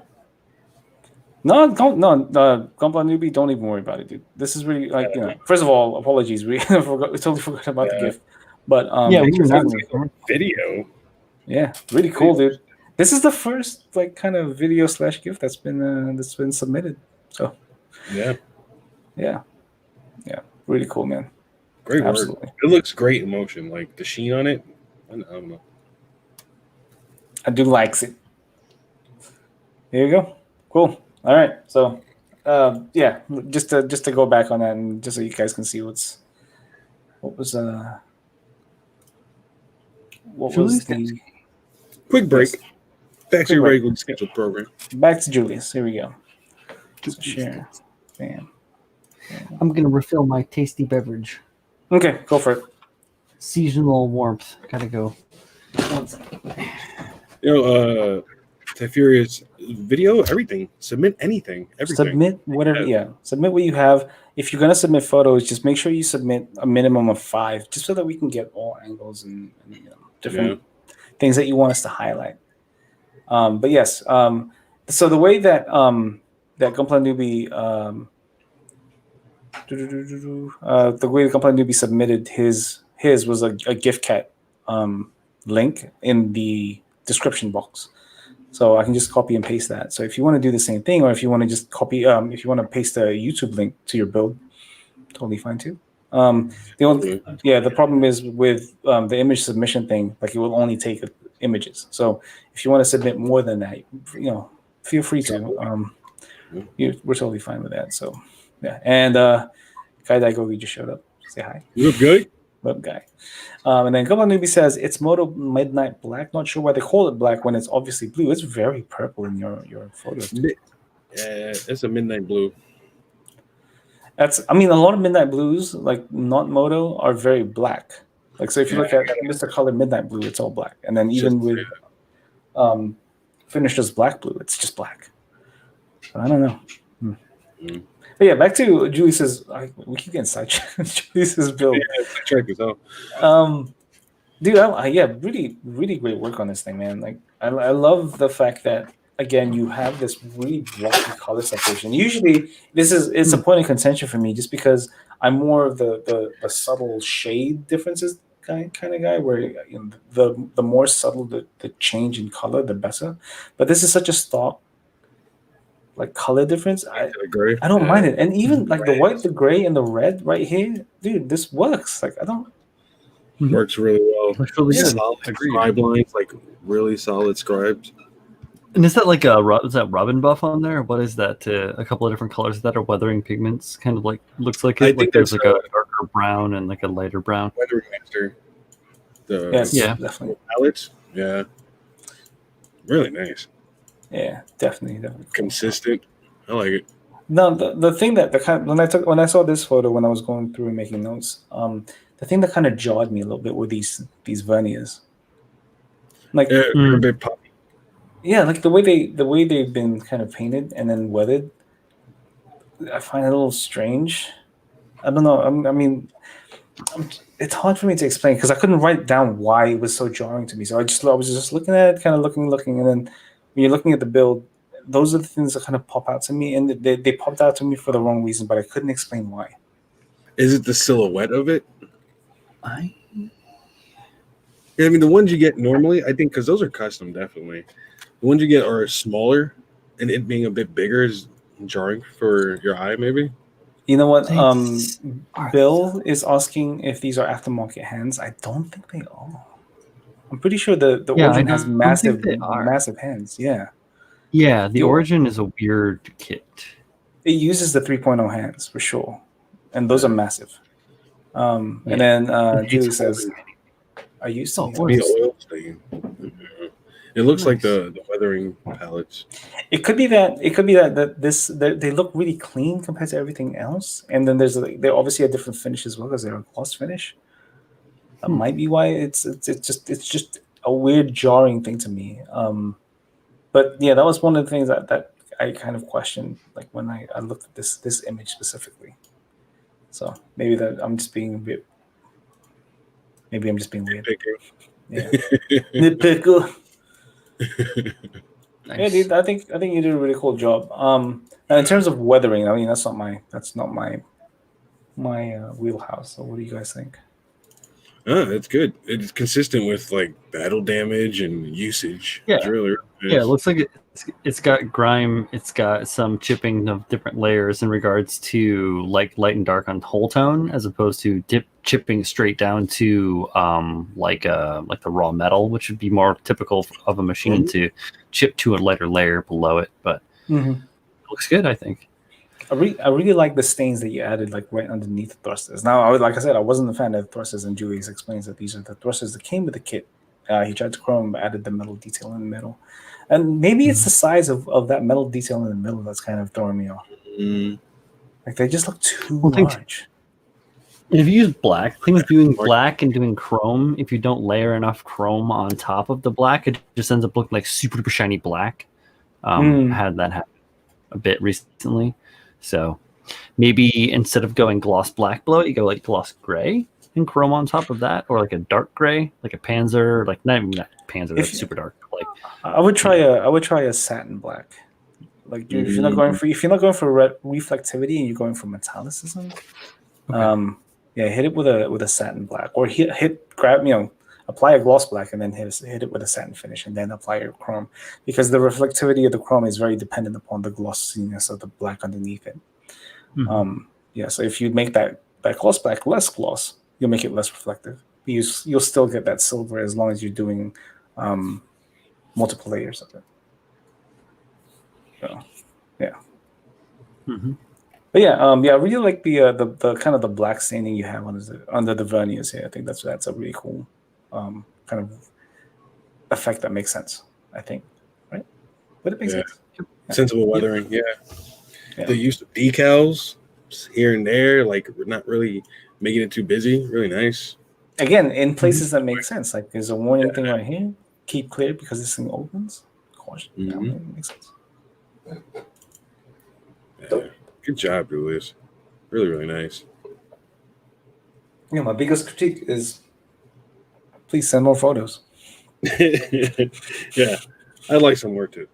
No, Gunpla Newbie, don't even worry about it, dude. This is really first of all, apologies. We totally forgot about the gift. But we can video. Yeah, really cool, dude. This is the first kind of video / gift that's been submitted. So yeah, really cool, man. Great Absolutely. work. It looks great in motion. Like the sheen on it. I don't know. I do likes it. Here you go. Cool. All right. So, just to go back on that, and just so you guys can see what was the quick break. Back to your regular scheduled program. Back to Julius. Here we go. So share. Bam. I'm gonna refill my tasty beverage. Okay, go for it. Seasonal warmth. Gotta go. 1 second. Furious video, everything. Submit anything. Everything. Submit whatever. Yeah. Submit what you have. If you're gonna submit photos, just make sure you submit a minimum of 5, just so that we can get all angles and different things that you want us to highlight. But yes. So the way that Gunpla Newbie the way the Gunpla Newbie submitted his was a gift cat link in the description box. So I can just copy and paste that. So if you want to do the same thing, or if you want to just copy, if you want to paste a YouTube link to your build, totally fine too. The only, the problem is with the image submission thing, like it will only take images. So if you want to submit more than that, feel free to. We're totally fine with that. So yeah, and Kai Daigogi just showed up. Say hi. You look good. Web guy. And then Couple Newbie says it's Moto Midnight Black. Not sure why they call it black when it's obviously blue. It's very purple in your photo. Yeah, it's a midnight blue. A lot of midnight blues, like not Moto, are very black. Like, so if you look at Mr. Color Midnight Blue, it's all black. And then even with Finisher's Black Blue, it's just black. So I don't know. But yeah, back to Julius's. We keep getting sidetracked. Julius's build. Yeah, check this out. Dude, really, really great work on this thing, man. Like, I love the fact that again you have this really blocky color separation. Usually, it's a point of contention for me, just because I'm more of the subtle shade differences kind of guy, where the more subtle the change in color, the better. But this is such a stark like color difference. I don't mind it, and even like the white, the gray, and the red right here, dude. This works. Like I don't. Works really well. Looks really good. Solid scribe lines, like really solid scribes. And is that like is that Robin buff on there? What is that? A couple of different colors that are weathering pigments, kind of like looks like it. I think there's like a darker brown and like a lighter brown. Weathering mixer. Yeah, definitely. Palettes, yeah, really nice. Yeah, definitely. Consistent. I like it. No, the thing that when I saw this photo when I was going through and making notes, the thing that kind of jarred me a little bit were these verniers. Like a bit poppy. Yeah, like the way they've been kind of painted and then weathered. I find it a little strange. I don't know. It's hard for me to explain because I couldn't write down why it was so jarring to me. So I was just looking at it, kind of looking, and then when you're looking at the build, those are the things that kind of pop out to me, and they popped out to me for the wrong reason, but I couldn't explain why. Is it the silhouette of it? The ones you get normally, I think, because those are custom, definitely. The ones you get are smaller, and it being a bit bigger is jarring for your eye, maybe. You know what? Bill is asking if these are aftermarket hands. I don't think they are. I'm pretty sure the Origin has massive hands. Yeah. Yeah, the Origin is a weird kit. It uses the 3.0 hands for sure, and those are massive. And then Julie says, "Are you seeing the oil stain?" It looks like the weathering palettes. It could be that they look really clean compared to everything else, and then they're obviously a different finish as well because they're a gloss finish. That might be why it's just a weird jarring thing to me. But yeah, that was one of the things that I kind of questioned, like when I looked at this image specifically. So maybe I'm just being a bit. Maybe I'm just being weird. Yeah, nitpicker. Nice. Yeah, dude, I think you did a really cool job. And in terms of weathering, that's not my wheelhouse. So what do you guys think? That's good. It's consistent with like battle damage and usage. Yeah, it's really nice. Yeah. It looks like it's got grime. It's got some chipping of different layers in regards to like light and dark on whole tone, as opposed to chipping straight down to like the raw metal, which would be more typical of a machine to chip to a lighter layer below it. But it looks good, I think. I really like the stains that you added, like right underneath the thrusters. Now, like I said, I wasn't a fan of the thrusters, and Julius explains that these are the thrusters that came with the kit. He tried to chrome, added the metal detail in the middle, and maybe it's the size of that metal detail in the middle that's kind of throwing me off. Like they just look too large. If you use black, the thing with doing black and doing chrome, if you don't layer enough chrome on top of the black, it just ends up looking like super duper shiny black. Had that happen a bit recently. So maybe instead of going gloss black below it, you go like gloss gray and chrome on top of that, or like a dark gray, like a Panzer, like not even that Panzer, that's super dark. Like I would try a satin black. Like if you're not going for reflectivity and you're going for metallicism, hit it with a satin black, or grab apply a gloss black and then hit it with a satin finish and then apply your chrome, because the reflectivity of the chrome is very dependent upon the glossiness of the black underneath it. Yeah, so if you make that gloss black less gloss, you'll make it less reflective. You'll still get that silver as long as you're doing multiple layers of it. So, yeah. But yeah, I really like the kind of the black staining you have under the verniers here. I think that's a really cool kind of effect that makes sense. I think, right? But it makes sense. Sensible weathering. Yeah. The use of decals here and there, like we're not really making it too busy. Really nice. Again, in places that make sense. Like there's a warning thing right here. Keep clear because this thing opens. Caution. It makes sense. Yeah. Good job, Julius. Really, really nice. Yeah, my biggest critique is please send more photos. Yeah, I'd like some more too.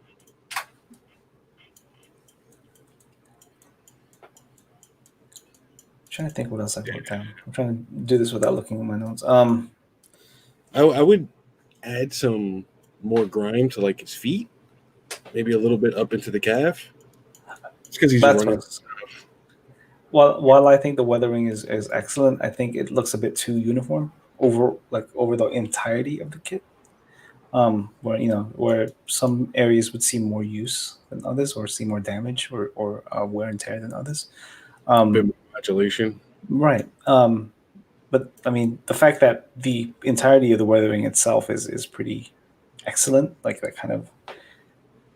I'm trying to think what else I wrote down. I'm trying to do this without looking at my notes. I would add some more grime to like his feet, maybe a little bit up into the calf. It's because he's running. While I think the weathering is excellent, I think it looks a bit too uniform over the entirety of the kit. Where some areas would see more use than others, or see more damage or wear and tear than others. A bit more modulation. Right. But I mean, the fact that the entirety of the weathering itself is pretty excellent, like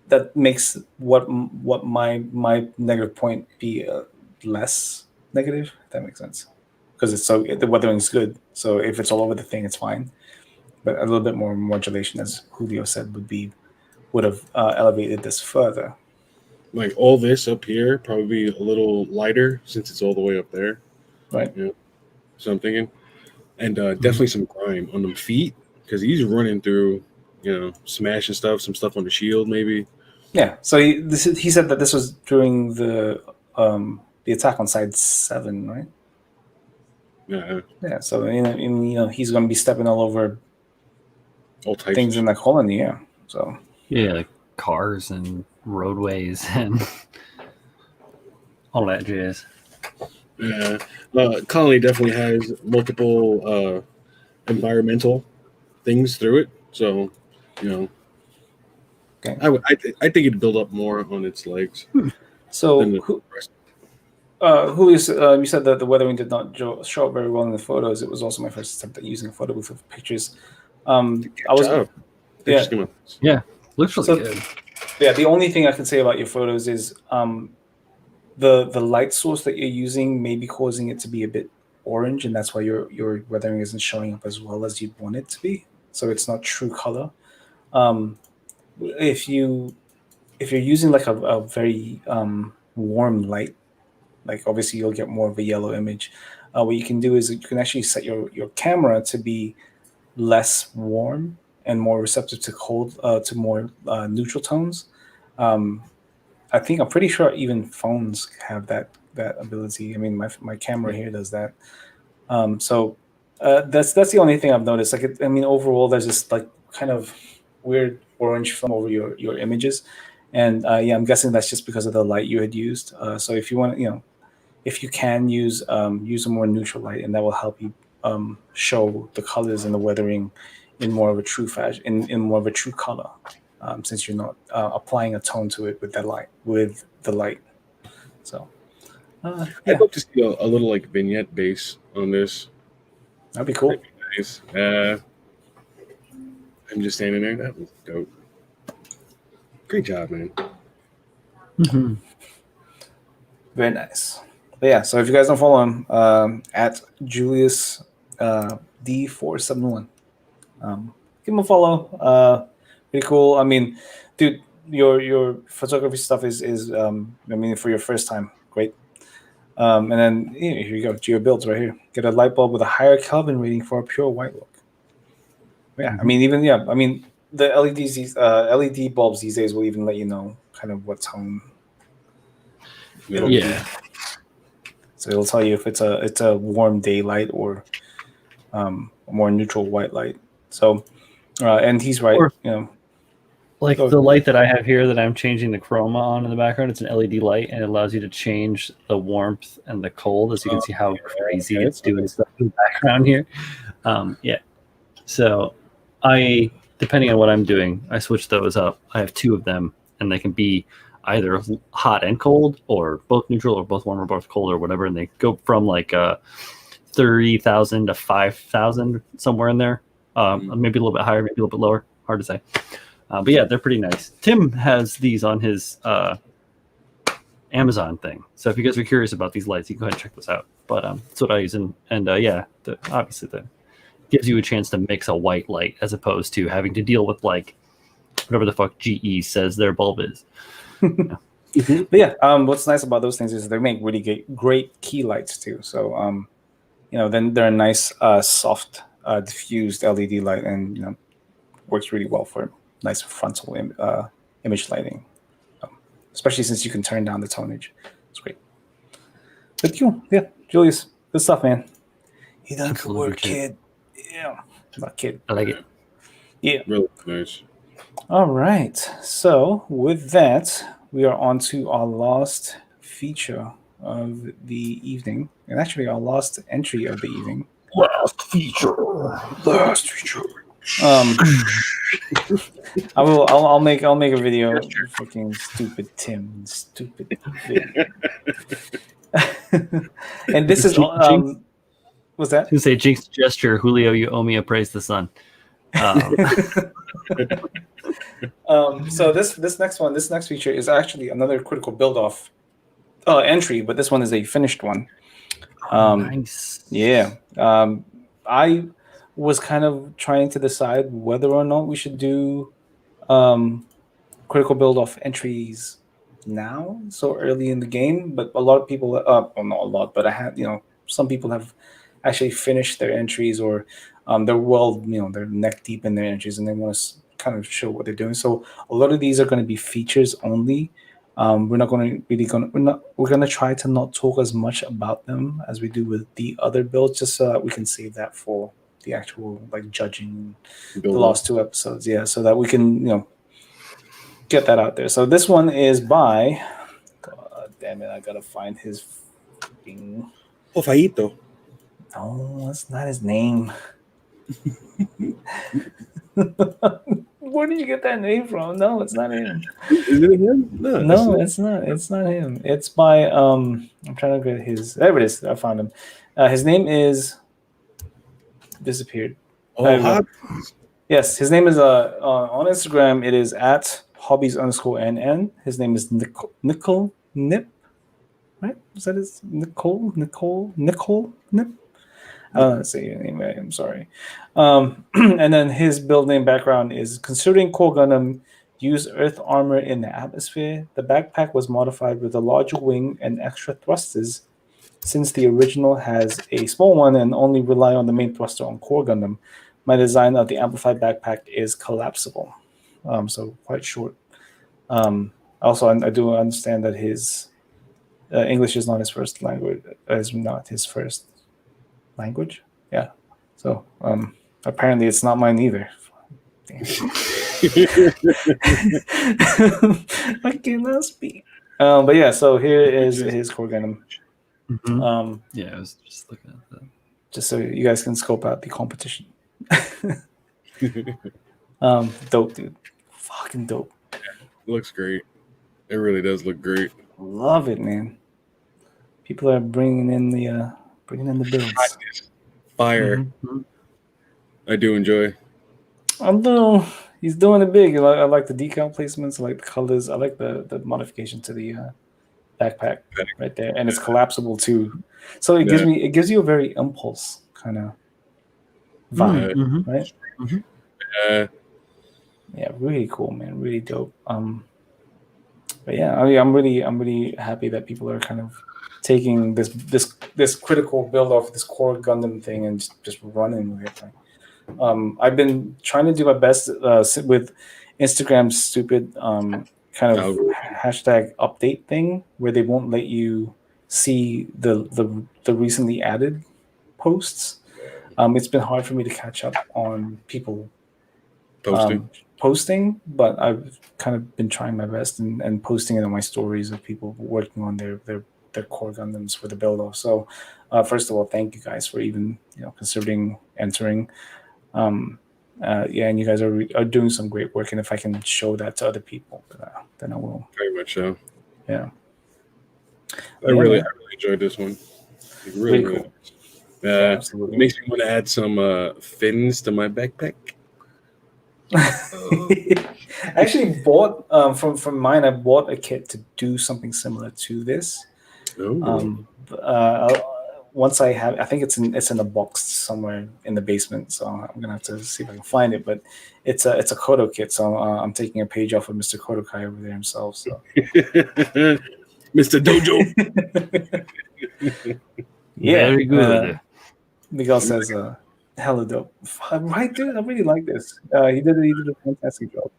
that makes what my negative point be less negative, if that makes sense, because the weathering is good. So if it's all over the thing, it's fine. But a little bit more modulation, as Julio said, would have elevated this further. Like all this up here, probably a little lighter since it's all the way up there. Right. Yeah. So I'm thinking, and definitely some grime on them feet because he's running through, smashing some stuff on the shield maybe. Yeah. So he said that this was during the attack on side 7, right? Yeah. Yeah. So he's going to be stepping all over all types things in the colony. Yeah. So like cars and roadways and all that jazz. Yeah. Colony definitely has multiple environmental things through it. So, okay. I think it'd build up more on its legs. So, Julio, you said that the weathering did not show up very well in the photos. It was also my first attempt at using a photo booth with pictures. Yeah, looks really good. Yeah, the only thing I can say about your photos is the light source that you're using may be causing it to be a bit orange, and that's why your weathering isn't showing up as well as you'd want it to be. So it's not true color. If you're using like a very warm light, like obviously you'll get more of a yellow image. What you can do is you can actually set your camera to be less warm and more receptive to cold, to more neutral tones. I'm pretty sure even phones have that ability. I mean, my camera here does that. So that's the only thing I've noticed. Like, overall, there's this like kind of weird orange film over your images, and I'm guessing that's just because of the light you had used. So if you want, if you can use a more neutral light, and that will help you show the colors and the weathering in more of a true fashion, in more of a true color. Since you're not applying a tone to it with the light. So I'd love to see a little like vignette base on this. That'd be cool. That'd be nice. I'm just standing there. That was dope. Great job, man. Mm-hmm. Very nice. But yeah, so if you guys don't follow him, at Julius D471, give him a follow. Pretty cool. I mean, dude, your photography stuff is for your first time, great. And then here you go, Geo builds right here. Get a light bulb with a higher Kelvin rating for a pure white look. Yeah, the LED bulbs these days will even let you know kind of what tone. It'll be. So it'll tell you if it's a warm daylight or a more neutral white light. So, and he's right. Or- You know, Like Go the ahead. light that I have here that I'm changing the chroma on in the background, it's an LED light and it allows you to change the warmth and the cold, as you can see how crazy okay. it's doing stuff in the background here. Yeah. So depending on what I'm doing, I switch those up. I have two of them and they can be either hot and cold or both neutral or both warm or both cold or whatever. And they go from like 30,000 to 5,000, somewhere in there. Maybe a little bit higher, maybe a little bit lower. Hard to say. But yeah, they're pretty nice. Tim has these on his Amazon thing. So if you guys are curious about these lights, you can go ahead and check this out. But that's what I use. And yeah, obviously that gives you a chance to mix a white light as opposed to having to deal with like whatever the fuck GE says their bulb is. But yeah, what's nice about those things is they make really great key lights too. So then they're a nice soft diffused LED light, and works really well for nice frontal image lighting, especially since you can turn down the tonnage. It's great. But yeah, Julius, good stuff, man. You done good work, kid. Yeah, not kid. I like it. Yeah. Really nice. All right. So with that, we are on to our last feature of the evening, and actually our last entry of the evening. Last feature. I'll make a video. Fucking stupid Tim, stupid video. And this is what's that? I was gonna say Jinx gesture. Julio, you owe me a praise the sun. So this next feature is actually another critical build off entry, but this one is a finished one. Nice. Yeah. I was kind of trying to decide whether or not we should do critical build off entries now, so early in the game. But a lot of people, well, not a lot, but I had, some people have actually finished their entries, or they're neck deep in their entries, and they want to kind of show what they're doing. So a lot of these are going to be features only. We're going to try to not talk as much about them as we do with the other builds, just so that we can save that for the actual judging the last two episodes. Yeah, so that we can get that out there. So this one is by, God damn it, I gotta find his fucking. Faito. No, that's not his name. Where did you get that name from? No, it's not him. Is it him? No, it's not. It's not him. It's by I'm trying to get his. There it is. I found him. His name is disappeared. Yes, his name is on Instagram. It is at hobbies_nn. His name is Nicole Nip. Right? Is that his Nicole Nip? I don't know how to say your name right. I'm sorry. And then his build name background is considering Core Gundam use Earth armor in the atmosphere. The backpack was modified with a larger wing and extra thrusters. Since the original has a small one and only rely on the main thruster on Core Gundam, my design of the amplified backpack is collapsible. So quite short. Also, I do understand that his English is not his first language. Is not his first language. Yeah. So apparently it's not mine either. I cannot speak. But yeah, so here is his Core Gundam. Mm-hmm. Yeah, I was just looking at that. Just so you guys can scope out the competition. Dope, dude. Fucking dope. Looks great. It really does look great. Love it, man. People are bringing in the builds. Fire. Mm-hmm. I do enjoy. He's doing it big. I like the decal placements. I like the colors. I like the modification to the backpack right there, and it's collapsible too. So it gives you a very impulse kind of vibe, right? Mm-hmm. Yeah, really cool, man. Really dope. But yeah, I'm really happy that people are kind of taking this critical build off this Core Gundam thing and just running with it. I've been trying to do my best with Instagram's stupid kind of hashtag update thing where they won't let you see the recently added posts. It's been hard for me to catch up on people Posting. posting, but I've kind of been trying my best and posting it on my stories of people working on their core Gundams for the build off. So, first of all, thank you guys for even considering entering. Yeah, and you guys are doing some great work, and if I can show that to other people, then I will. Very much so. Yeah. I really enjoyed this one. Really cool. It Absolutely. makes me want to add some fins to my backpack. I actually bought from mine. I bought a kit to do something similar to this. Once I have, I think it's in a box somewhere in the basement. So I'm gonna have to see if I can find it. But it's a Kodo kit. So I'm taking a page off of Mr. Kodokai over there himself. So Mr. Dojo. Yeah, very good. Miguel says, "Hella dope." Right, dude. I really like this. He did a fantastic job.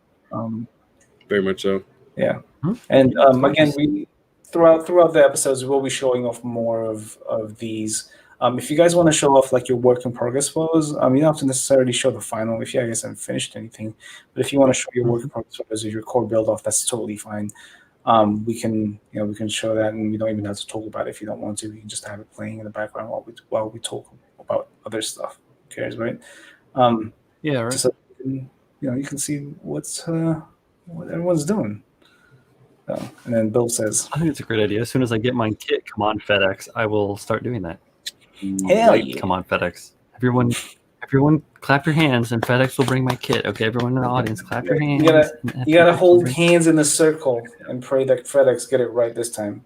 Very much so. Yeah, and again, we throughout the episodes we'll be showing off more of these. If you guys want to show off like your work in progress photos, you don't have to necessarily show the final if you guys haven't finished anything. But if you want to show your work in progress photos or your core build off, that's totally fine. We can show that, and we don't even have to talk about it if you don't want to. We can just have it playing in the background while we talk about other stuff. Who cares, right? Yeah, right. So you can see what everyone's doing. So, and then Bill says, I think it's a great idea. As soon as I get my kit, come on FedEx, I will start doing that. "Hell yeah!" Come on FedEx. Everyone clap your hands and FedEx will bring my kit. Okay, everyone in the audience, clap your hands. You gotta hold hands in a circle and pray that FedEx get it right this time.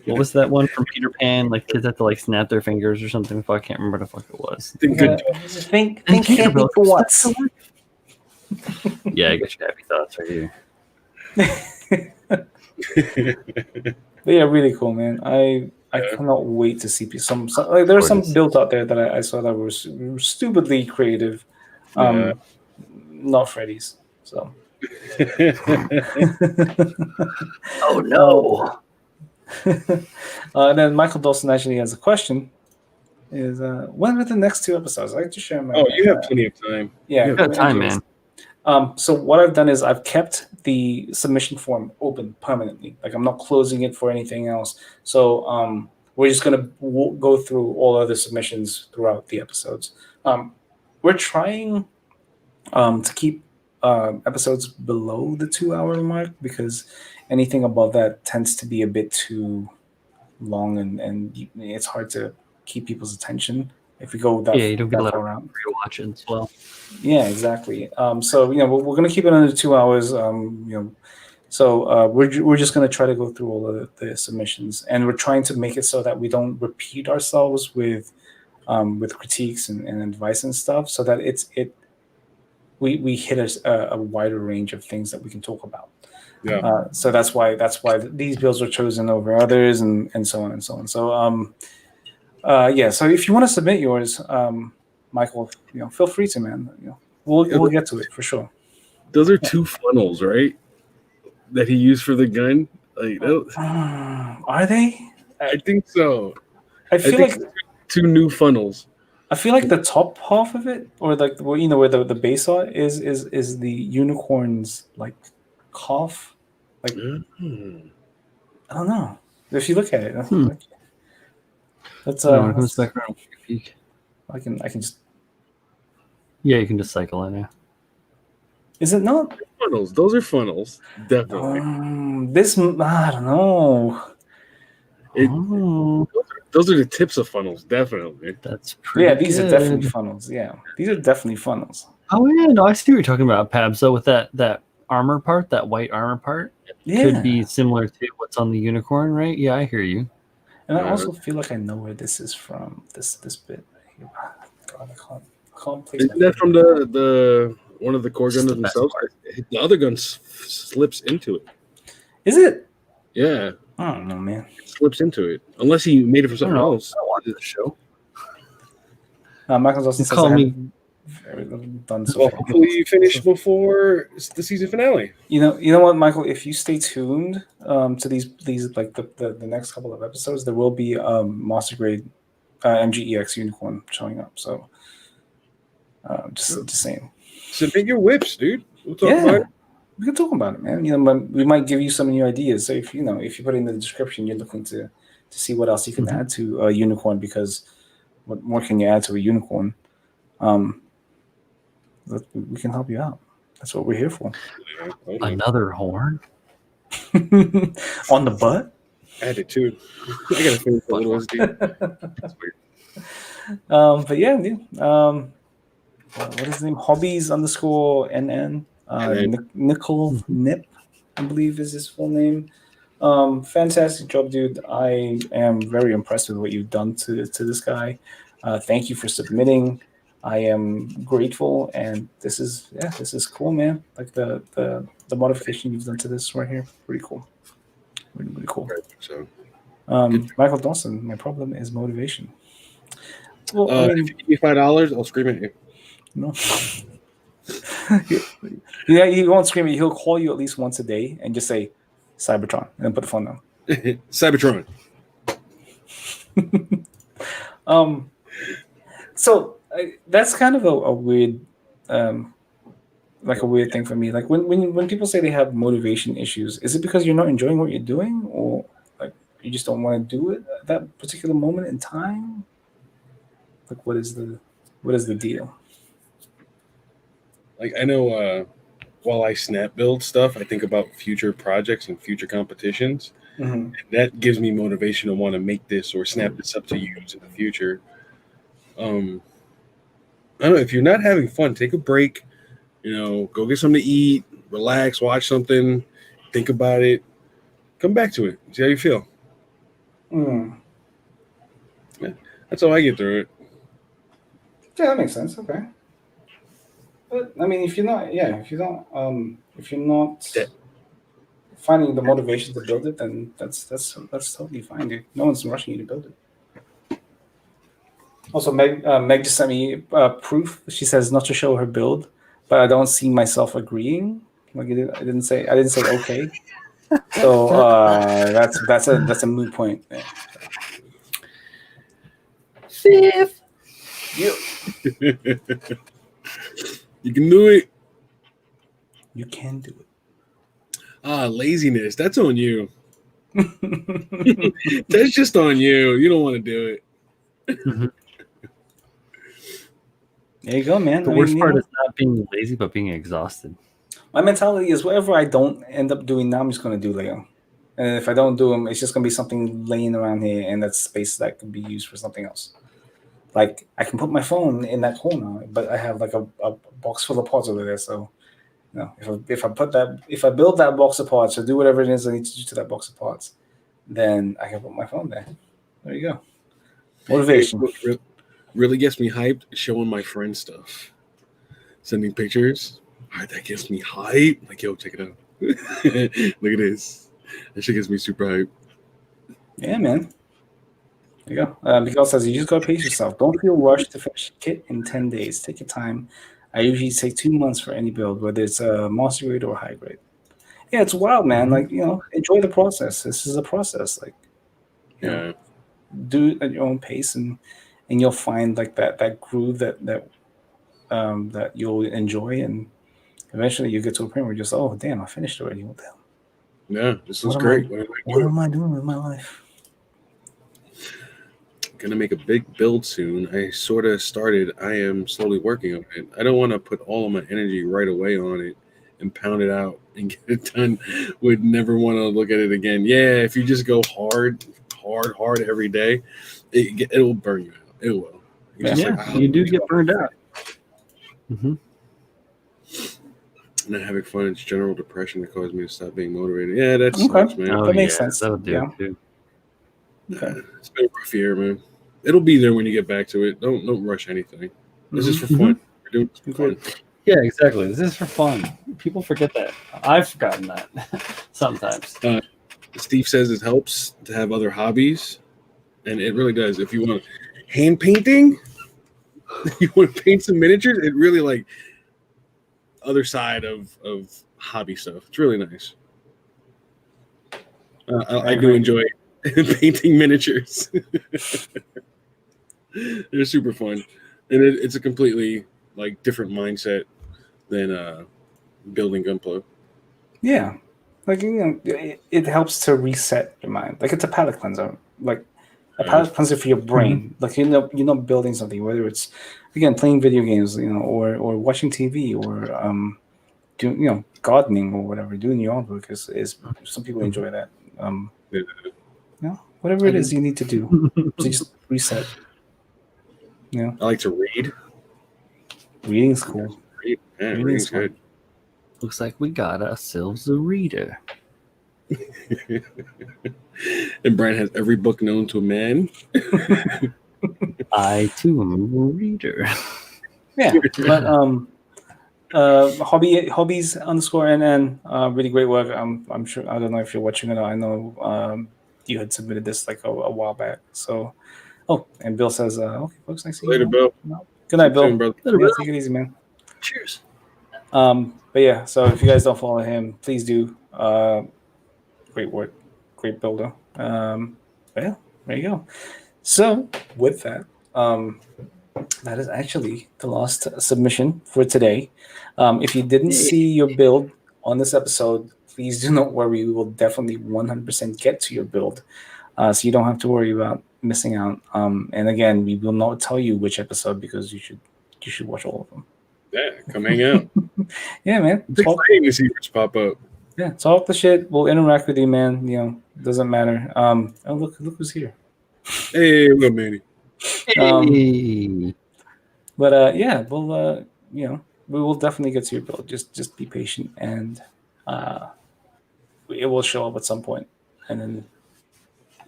What was that one from Peter Pan? Like kids have to like snap their fingers or something. I can't remember what the fuck it was. Think happy for once. Yeah, I got your happy thoughts right here. But yeah, really cool, man. I cannot wait to see some like there's some builds out there that I saw that were stupidly creative. Not Freddy's. So. Oh no. And then Michael Dawson actually has a question. Is when are the next 2 episodes? I like to share my. Oh, you have plenty of time. Yeah, you got time, man. So what I've done is I've kept the submission form open permanently. Like I'm not closing it for anything else. So we're just gonna go through all other submissions throughout the episodes. We're trying to keep episodes below the 2-hour mark because anything above that tends to be a bit too long and it's hard to keep people's attention if we go that you don't get a lot of around rewatch as well. Yeah, exactly. So we're going to keep it under 2 hours. So we're just going to try to go through all of the submissions, and we're trying to make it so that we don't repeat ourselves with critiques and advice and stuff, so that we hit a wider range of things that we can talk about. Yeah. So that's why these bills were chosen over others, and so on and so on. So so if you want to submit yours, Michael, feel free to, man. We'll get to it for sure. Those are 2 funnels, right? That he used for the gun. Like, are they? I think so. I feel like 2 new funnels. I feel like the top half of it, or like where the base art is the unicorn's like cough. Like I don't know. If you look at it, that's when it comes back around, peek. I can just. Yeah, you can just cycle in. Yeah. Is it not funnels? Those are funnels, definitely. This I don't know. Those are the tips of funnels, definitely. That's pretty. Yeah, these good. are definitely funnels. Yeah, these are definitely funnels. Oh yeah, no, I see what you're talking about, Pabs. So with that armor part, that white armor part, could be similar to what's on the unicorn, right? Yeah, I hear you. And I also feel like I know where this is from. This bit. God, I can't place. Isn't that from the one of the core guns themselves? The other gun slips into it. Is it? Yeah. I don't know, man. It slips into it. Unless he made it for something else. I wanted the show. Michael's also call me. Done so well, hopefully you finish before the season finale. You know what, Michael? If you stay tuned to these like the next couple of episodes, there will be master grade MGEX unicorn showing up. So just saying. Submit your whips, dude. We'll talk about it. We can talk about it, man. We might give you some new ideas. So if you put in the description, you're looking to see what else you can add to a unicorn, because what more can you add to a unicorn? We can help you out. That's what we're here for. Another horn on the butt. Add it too. I gotta finish the little That's weird. But yeah, dude. What is his name? Hobbies_NN. Nickel Nip, I believe is his full name. Fantastic job, dude. I am very impressed with what you've done to this guy. Thank you for submitting. I am grateful, and this is cool, man. Like the modification you've done to this right here, pretty cool. Really, really cool. So, Michael Dawson, my problem is motivation. Well, I mean, if you give me $5, I'll scream at you. No. Yeah, he won't scream at you. He'll call you at least once a day and just say Cybertron and then put the phone down. Cybertron. So that's kind of a weird, like a weird thing for me. Like when people say they have motivation issues, is it because you're not enjoying what you're doing, or like you just don't want to do it at that particular moment in time? Like what is the deal? Like I know while I snap build stuff, I think about future projects and future competitions. And that gives me motivation to want to make this or snap this up to use in the future. I don't know, if you're not having fun, take a break, go get something to eat, relax, watch something, think about it, come back to it, see how you feel. Yeah, that's how I get through it. Yeah, that makes sense. Okay. But I mean, if you're not finding the motivation to build it, then that's totally fine, dude. No one's rushing you to build it. Also, Meg just sent me proof. She says not to show her build, but I don't see myself agreeing. Like I didn't say okay. So that's a moot point. Yeah. Fifth. You can do it. You can do it. Laziness. That's on you. That's just on you. You don't want to do it. There you go, man. The worst part is not being lazy, but being exhausted. My mentality is whatever I don't end up doing now, I'm just going to do later. And if I don't do them, it's just going to be something laying around here, and that's space that can be used for something else. Like I can put my phone in that corner, but I have like a box full of parts over there. So, if I build that box of parts or do whatever it is I need to do to that box of parts, then I can put my phone there. There you go. Motivation. Really gets me hyped showing my friends stuff, sending pictures. All right, that gets me hyped. Like, yo, check it out. Look at this. That shit gets me super hyped. Yeah, man. There you go. Miguel says you just gotta pace yourself. Don't feel rushed to finish the kit in 10 days. Take your time. I usually take 2 months for any build, whether it's a monster grade or high grade. Yeah, it's wild, man. Like, enjoy the process. This is a process. Like, do it at your own pace, and you'll find like that groove that you'll enjoy, and eventually you get to a point where you're just, oh damn, I finished already. What the hell? Yeah, this is great. What am I doing with my life? Gonna make a big build soon. I sort of started. I am slowly working on it. I don't want to put all of my energy right away on it and pound it out and get it done. Would never want to look at it again. Yeah, if you just go hard every day, it will burn you out. It will. You do get burned out. Not having fun. It's general depression that caused me to stop being motivated. Yeah, that sucks, man. That makes sense. That'll do too. It's been a rough year, man. It'll be there when you get back to it. Don't rush anything. This is for fun. We're doing this for fun. Yeah, exactly. This is for fun. People forget that. I've forgotten that sometimes. Steve says it helps to have other hobbies, and it really does. If you want hand painting, you want to paint some miniatures, it really like other side of hobby stuff. It's really nice. I do enjoy painting miniatures. They're super fun, and it's a completely like different mindset than building Gunpla. Yeah, like it helps to reset your mind. Like it's a palate cleanser, like a palate cleanser for your brain. Like you're not building something, whether it's again playing video games, or watching TV, or doing gardening or whatever, doing yard work is some people enjoy that. Yeah. Whatever I it is do. you need to do to just reset. I like to read. Reading's cool. Yeah, Reading's reading's fun. good. Looks like we got ourselves a reader. And Brian has every book known to man. I too am a reader. Yeah, but hobbies underscore NN. Really great work. I'm sure. I don't know if you're watching it. I know you had submitted this like a while back. So, and Bill says, "Okay, folks, nice to see Later, you." Bill. No. Good night, Soon, Bill. brother. Yeah, take it easy, man. Cheers. But yeah, so if you guys don't follow him, please do. Great work, great builder. But yeah, there you go. So with that, that is actually the last submission for today. If you didn't see your build on this episode, please do not worry. We will definitely 100% get to your build, so you don't have to worry about missing out. And again, we will not tell you which episode because you should watch all of them. Yeah, come hang out. Yeah, man. It's exciting to see which pop up. Yeah, talk the shit. We'll interact with you, man. Doesn't matter. Oh look who's here. Hey, what up, Manny? Hey. But yeah, we'll we will definitely get to your build. Just be patient, and it will show up at some point. And then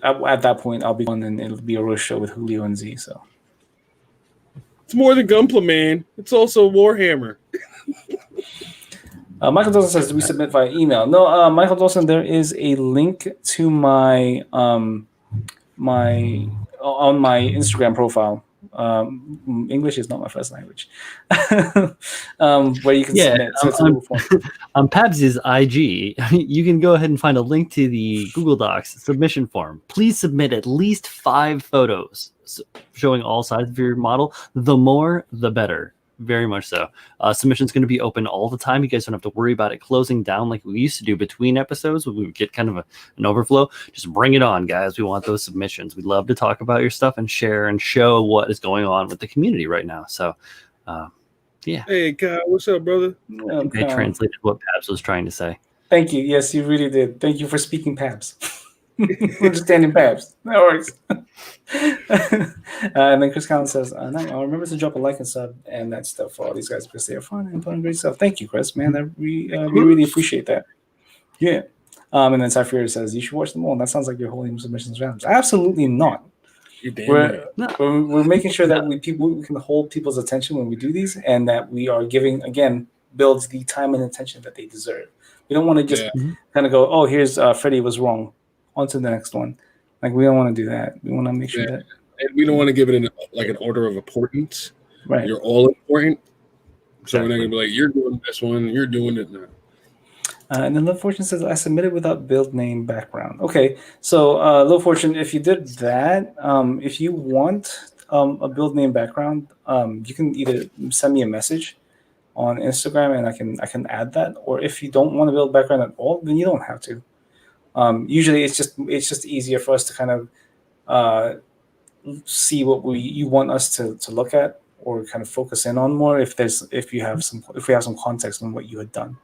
at that point, I'll be on, and it'll be a roast show with Julio and Z. So It's more than Gunpla, man. It's also Warhammer. Michael Dawson says, "Do we submit via email?" No, Michael Dawson. There is a link to my on my Instagram profile. English is not my first language. Where you can submit. So it's a Google form. On Pabs' IG, you can go ahead and find a link to the Google Docs submission form. Please submit at least 5 photos showing all sides of your model. The more, the better. Very much so. Submission's going to be open all the time. You guys don't have to worry about it closing down like we used to do between episodes when we would get kind of an overflow. Just bring it on, guys. We want those submissions. We'd love to talk about your stuff and share and show what is going on with the community right now. So, yeah. Hey, Kyle, what's up, brother? I translated what Pabs was trying to say. Thank you. Yes, you really did. Thank you for speaking Pabs. Understanding Pabs. No worries. And then Chris Collins says, no, remember to drop a like and sub and that stuff for all these guys because they are fun and putting great stuff. Thank you, Chris, man. We really appreciate that. Yeah. And then Cypher says, you should watch them all. And that sounds like you're holding submissions rounds. Absolutely not. You're damn right. We're making sure that we can hold people's attention when we do these, and that we are giving, again, builds the time and attention that they deserve. We don't want to just kind of go, oh, here's Freddie was wrong. On to the next one. Like, we don't want to do that. We want to make sure that. And we don't want to give it an order of importance. Right. You're all important. So Exactly. we're not going to be like, you're doing this one, you're doing it now. And then Love Fortune says, I submitted without build name background. Okay. So, Love Fortune, if you did that, if you want a build name background, you can either send me a message on Instagram and I can add that. Or if you don't want to build background at all, then you don't have to. Usually it's just easier for us to kind of see what you want us to look at or kind of focus in on more if we have some context on what you had done.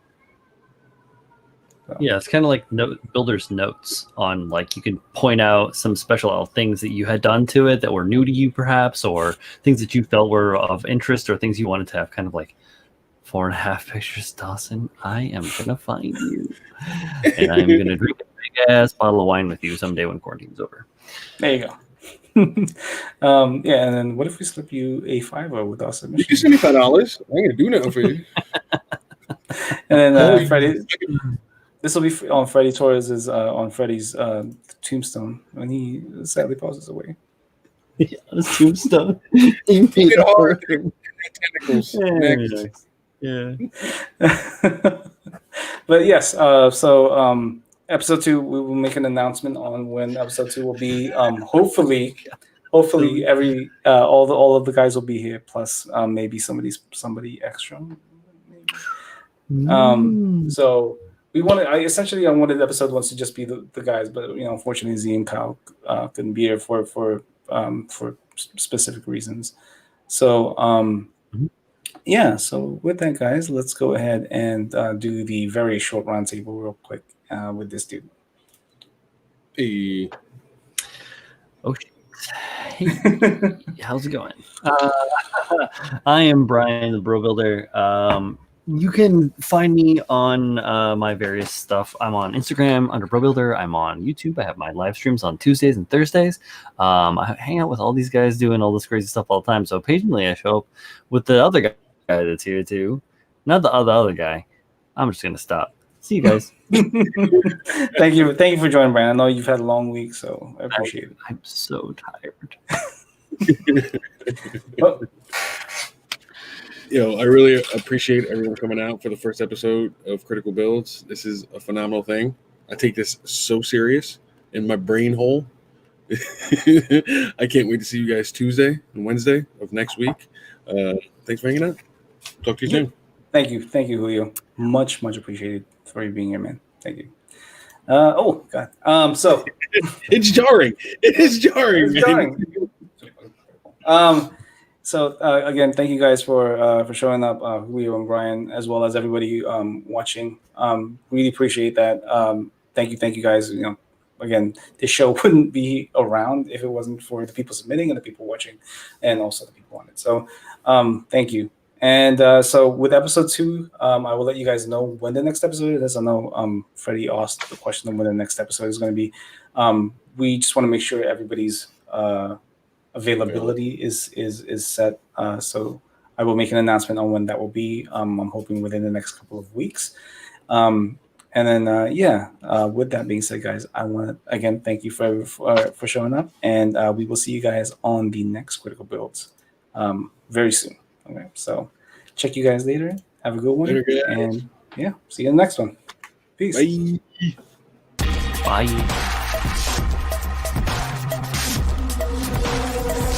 So. Yeah, it's kind of like builder's notes on, like, you can point out some special things that you had done to it that were new to you perhaps, or things that you felt were of interest, or things you wanted to have kind of like 4.5 pictures. Dawson, I am gonna find you and I'm gonna drink a big ass bottle of wine with you someday when quarantine's over. There you go. Yeah, and then what if we slip you a $5 with our submission? You send me $5. I ain't gonna do nothing for you. And then Freddie, this will be on Freddie Torres's on Freddie's tombstone when he sadly passes away. Yeah, his tombstone. He made it hard. Tentacles. Yeah. But yes, so episode 2, we will make an announcement on when episode 2 will be. Hopefully, hopefully every all of the guys will be here, plus maybe somebody extra. So we wanted. I wanted episode ones to just be the guys, but unfortunately, Z and Kyle couldn't be here for specific reasons. So yeah. So with that, guys, let's go ahead and do the very short roundtable real quick with this dude. Hey. Oh, hey, how's it going? I am Brian, the Bro Builder. You can find me on my various stuff. I'm on Instagram under Bro Builder. I'm on YouTube. I have my live streams on Tuesdays and Thursdays. I hang out with all these guys doing all this crazy stuff all the time. So occasionally I show up with the other guy that's here too. Not the other guy. I'm just gonna stop. See you guys. Thank you for joining, Brian. I know you've had a long week, so I appreciate it. I'm so tired. Well, I really appreciate everyone coming out for the first episode of Critical Builds. This is a phenomenal thing. I take this so serious in my brain hole. I can't wait to see you guys Tuesday and Wednesday of next week. Thanks for hanging out. Talk to you soon. Thank you, Julio. Much appreciated for you being here, man. Thank you. Oh God. So it's jarring. It is jarring. It's jarring. So again, thank you guys for showing up, Julio and Brian, as well as everybody watching. Really appreciate that. Thank you guys. Again, this show wouldn't be around if it wasn't for the people submitting and the people watching, and also the people on it. So thank you. And so with episode 2, I will let you guys know when the next episode is. I know Freddie asked the question of when the next episode is going to be. We just want to make sure everybody's availability is set. So I will make an announcement on when that will be. I'm hoping within the next couple of weeks. And then with that being said, guys, I want to again thank you for showing up, and we will see you guys on the next Critical Builds very soon. Okay, so check you guys later. Have a good one, and see you in the next one. Peace. Bye. Bye.